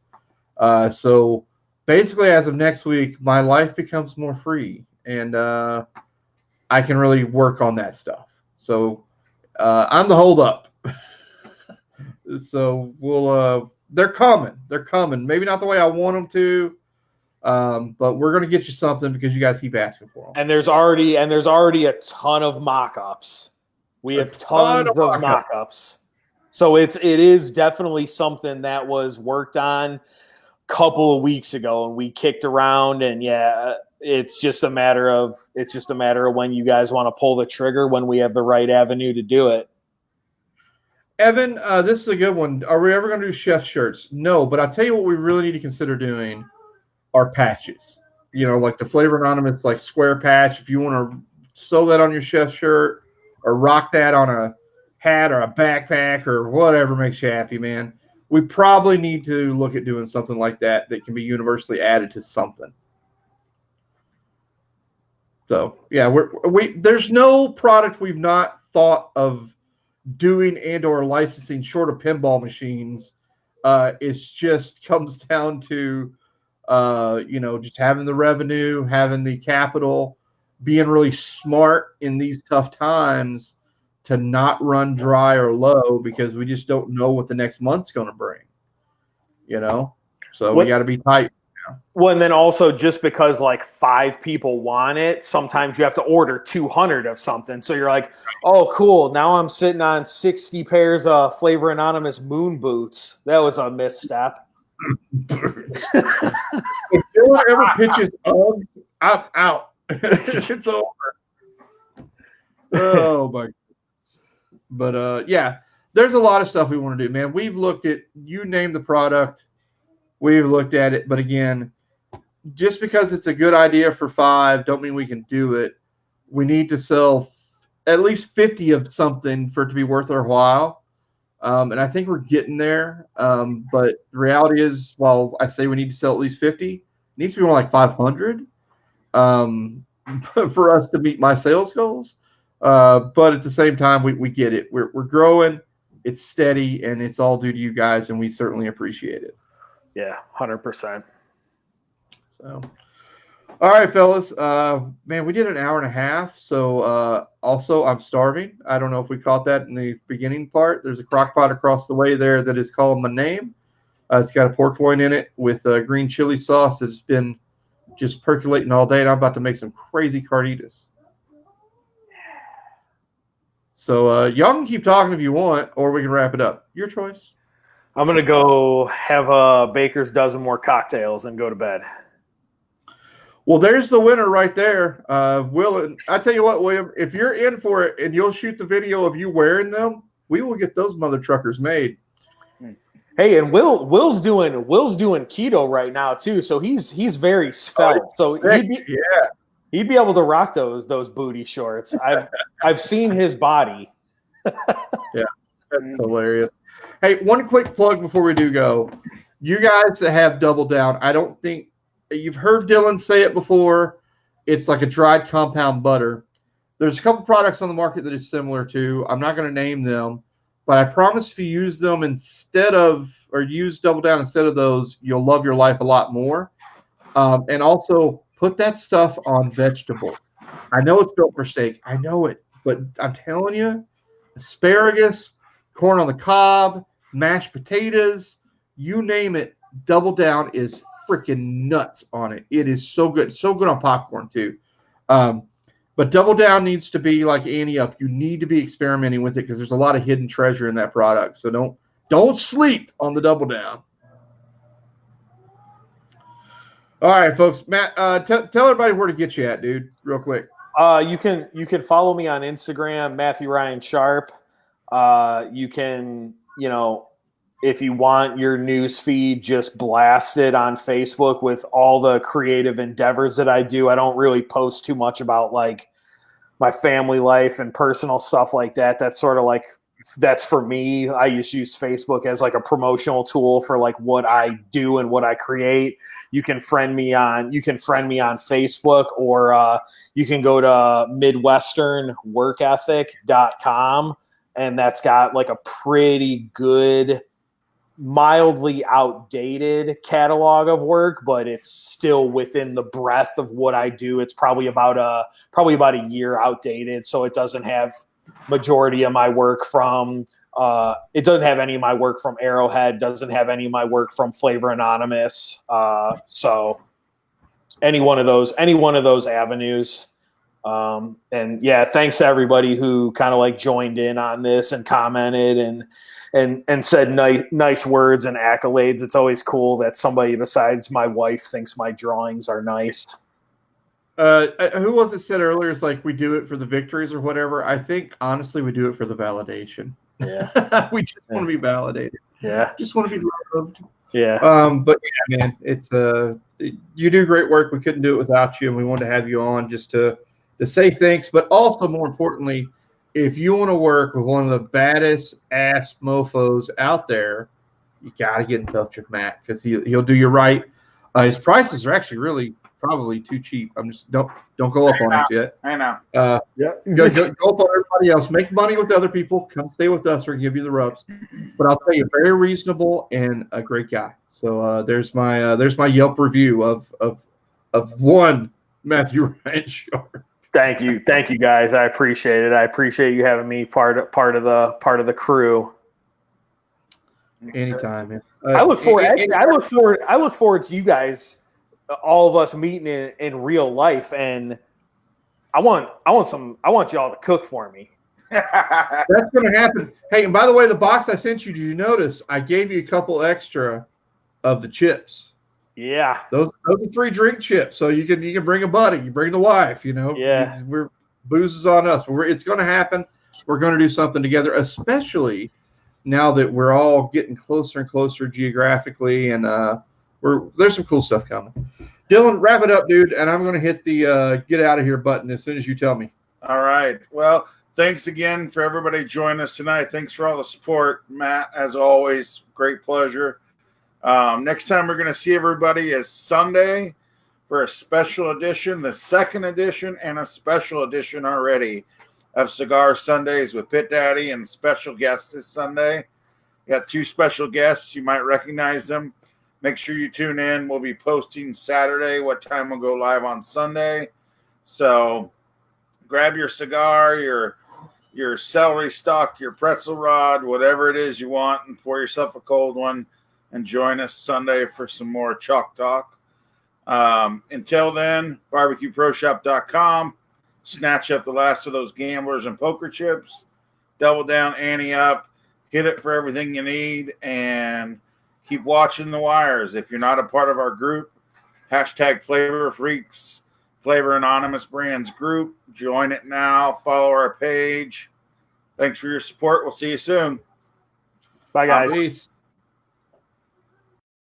S1: So basically, as of next week, my life becomes more free, and I can really work on that stuff. So I'm the holdup. So they're coming. They're coming. Maybe not the way I want them to. But we're going to get you something because you guys keep asking for them.
S2: And there's already a ton of mock-ups. We have tons of mock-ups. So it is definitely something that was worked on a couple of weeks ago, and we kicked around, and it's just a matter of when you guys want to pull the trigger, when we have the right avenue to do it.
S1: Evan, this is a good one. Are we ever going to do chef shirts? No, but I'll tell you what we really need to consider doing are patches. Like the Flavor Anonymous like square patch. If you want to sew that on your chef shirt or rock that on a hat or a backpack or whatever makes you happy, man, we probably need to look at doing something like that can be universally added to something. So there's no product we've not thought of doing and or licensing short of pinball machines. It just comes down to just having the revenue, having the capital, being really smart in these tough times to not run dry or low because we just don't know what the next month's going to bring, So we got to be tight.
S2: Well, and then also just because like 5 people want it, sometimes you have to order 200 of something. So you're like, oh, cool. Now I'm sitting on 60 pairs of Flavor Anonymous moon boots. That was a misstep.
S1: If Dylan ever pitches Uggs, I'm out. It's over. Oh my God. But yeah, there's a lot of stuff we want to do, man. We've looked at, you name the product, we've looked at it, but again, just because it's a good idea for 5 don't mean we can do it. We need to sell at least 50 of something for it to be worth our while. And I think we're getting there. But the reality is, while I say we need to sell at least 50, it needs to be more like 500 for us to meet my sales goals. But at the same time, we get it. We're growing. It's steady, and it's all due to you guys, and we certainly appreciate it.
S2: Yeah, 100%.
S1: So, all right, fellas. Man, we did an hour and a half. So, also, I'm starving. I don't know if we caught that in the beginning part. There's a crock pot across the way there that is called my name. It's got a pork loin in it with green chili sauce that's been just percolating all day, and I'm about to make some crazy carnitas. So, y'all can keep talking if you want, or we can wrap it up. Your choice.
S2: I'm going to go have a baker's dozen more cocktails and go to bed.
S1: Well, there's the winner right there. Will, I tell you what, William, if you're in for it and you'll shoot the video of you wearing them, we will get those mother truckers made.
S2: Hey, and Will's doing keto right now too, so he's very svelte. So he'd be able to rock those booty shorts. I've seen his body.
S1: Yeah, that's hilarious. Hey, one quick plug before we do go. You guys that have Double Down, I don't think you've heard Dylan say it before. It's like a dried compound butter. There's a couple products on the market that is similar to. I'm not going to name them, but I promise if you use them use Double Down instead of those, you'll love your life a lot more. And also put that stuff on vegetables. I know it's built for steak. I know it, but I'm telling you, asparagus, corn on the cob, mashed potatoes, you name it, Double Down is freaking nuts on it. It is so good. So good on popcorn too. But Double Down needs to be like Annie Up. You need to be experimenting with it because there's a lot of hidden treasure in that product. So don't sleep on the Double Down. All right, folks. Matt, tell everybody where to get you at, dude, real quick.
S2: You can follow me on Instagram, Matthew Ryan Sharp. You can, if you want your news feed just blasted on Facebook with all the creative endeavors that I do. I don't really post too much about like my family life and personal stuff like that. That's sort of like, that's for me. I just use Facebook as like a promotional tool for like what I do and what I create. You can friend me on Facebook, or you can go to midwesternworkethic.com, and that's got like a pretty good, mildly outdated catalog of work, but it's still within the breadth of what I do. It's probably about a year outdated, so it doesn't have majority of my work from it doesn't have any of my work from Arrowhead, doesn't have any of my work from Flavor Anonymous, so any one of those avenues. And yeah, thanks to everybody who kind of like joined in on this and commented and said nice words and accolades. It's always cool that somebody besides my wife thinks my drawings are nice.
S1: Who was it said earlier? It's like we do it for the victories or whatever. I think honestly we do it for the validation.
S2: Yeah.
S1: We just want to be validated.
S2: Yeah.
S1: Just want to be loved.
S2: Yeah.
S1: But yeah, man, it's you do great work. We couldn't do it without you, and we wanted to have you on just to say thanks, but also more importantly, if you want to work with one of the baddest ass mofos out there, you got to get in touch with Matt because he'll do you right. His prices are actually really probably too cheap. I'm just don't go up on it yet.
S3: I know.
S1: Go up on everybody else. Make money with other people. Come stay with us or give you the rubs. But I'll tell you, very reasonable and a great guy. So there's my Yelp review of one Matthew Ryan Sharp.
S2: Thank you, guys. I appreciate it. I appreciate you having me part of the crew.
S1: Anytime, man.
S2: I look forward to you guys, all of us meeting in real life, and I want y'all to cook for me.
S1: That's going to happen. Hey, and by the way, the box I sent you, did you notice I gave you a couple extra of the chips?
S2: Yeah,
S1: Those are free drink chips, so you can bring a buddy, you bring the wife,
S2: Yeah.
S1: Booze is on us. It's going to happen. We're going to do something together, especially now that we're all getting closer and closer geographically, and there's some cool stuff coming. Dylan, wrap it up, dude, and I'm going to hit the get out of here button as soon as you tell me.
S3: All right. Well, thanks again for everybody joining us tonight. Thanks for all the support, Matt. As always, great pleasure. Next time we're going to see everybody is Sunday for a special edition, the second edition, and a special edition already of Cigar Sundays with Pit Daddy and special guests this Sunday. We got 2 special guests. You might recognize them. Make sure you tune in. We'll be posting Saturday what time we'll go live on Sunday. So grab your cigar, your celery stalk, your pretzel rod, whatever it is you want, and pour yourself a cold one and join us Sunday for some more Chalk Talk. Until then, barbecueproshop.com. Snatch up the last of those gamblers and poker chips. Double down, ante up. Hit it for everything you need. And keep watching the wires. If you're not a part of our group, hashtag Flavor Freaks, Flavor Anonymous Brands group. Join it now. Follow our page. Thanks for your support. We'll see you soon.
S2: Bye, guys.
S1: Peace.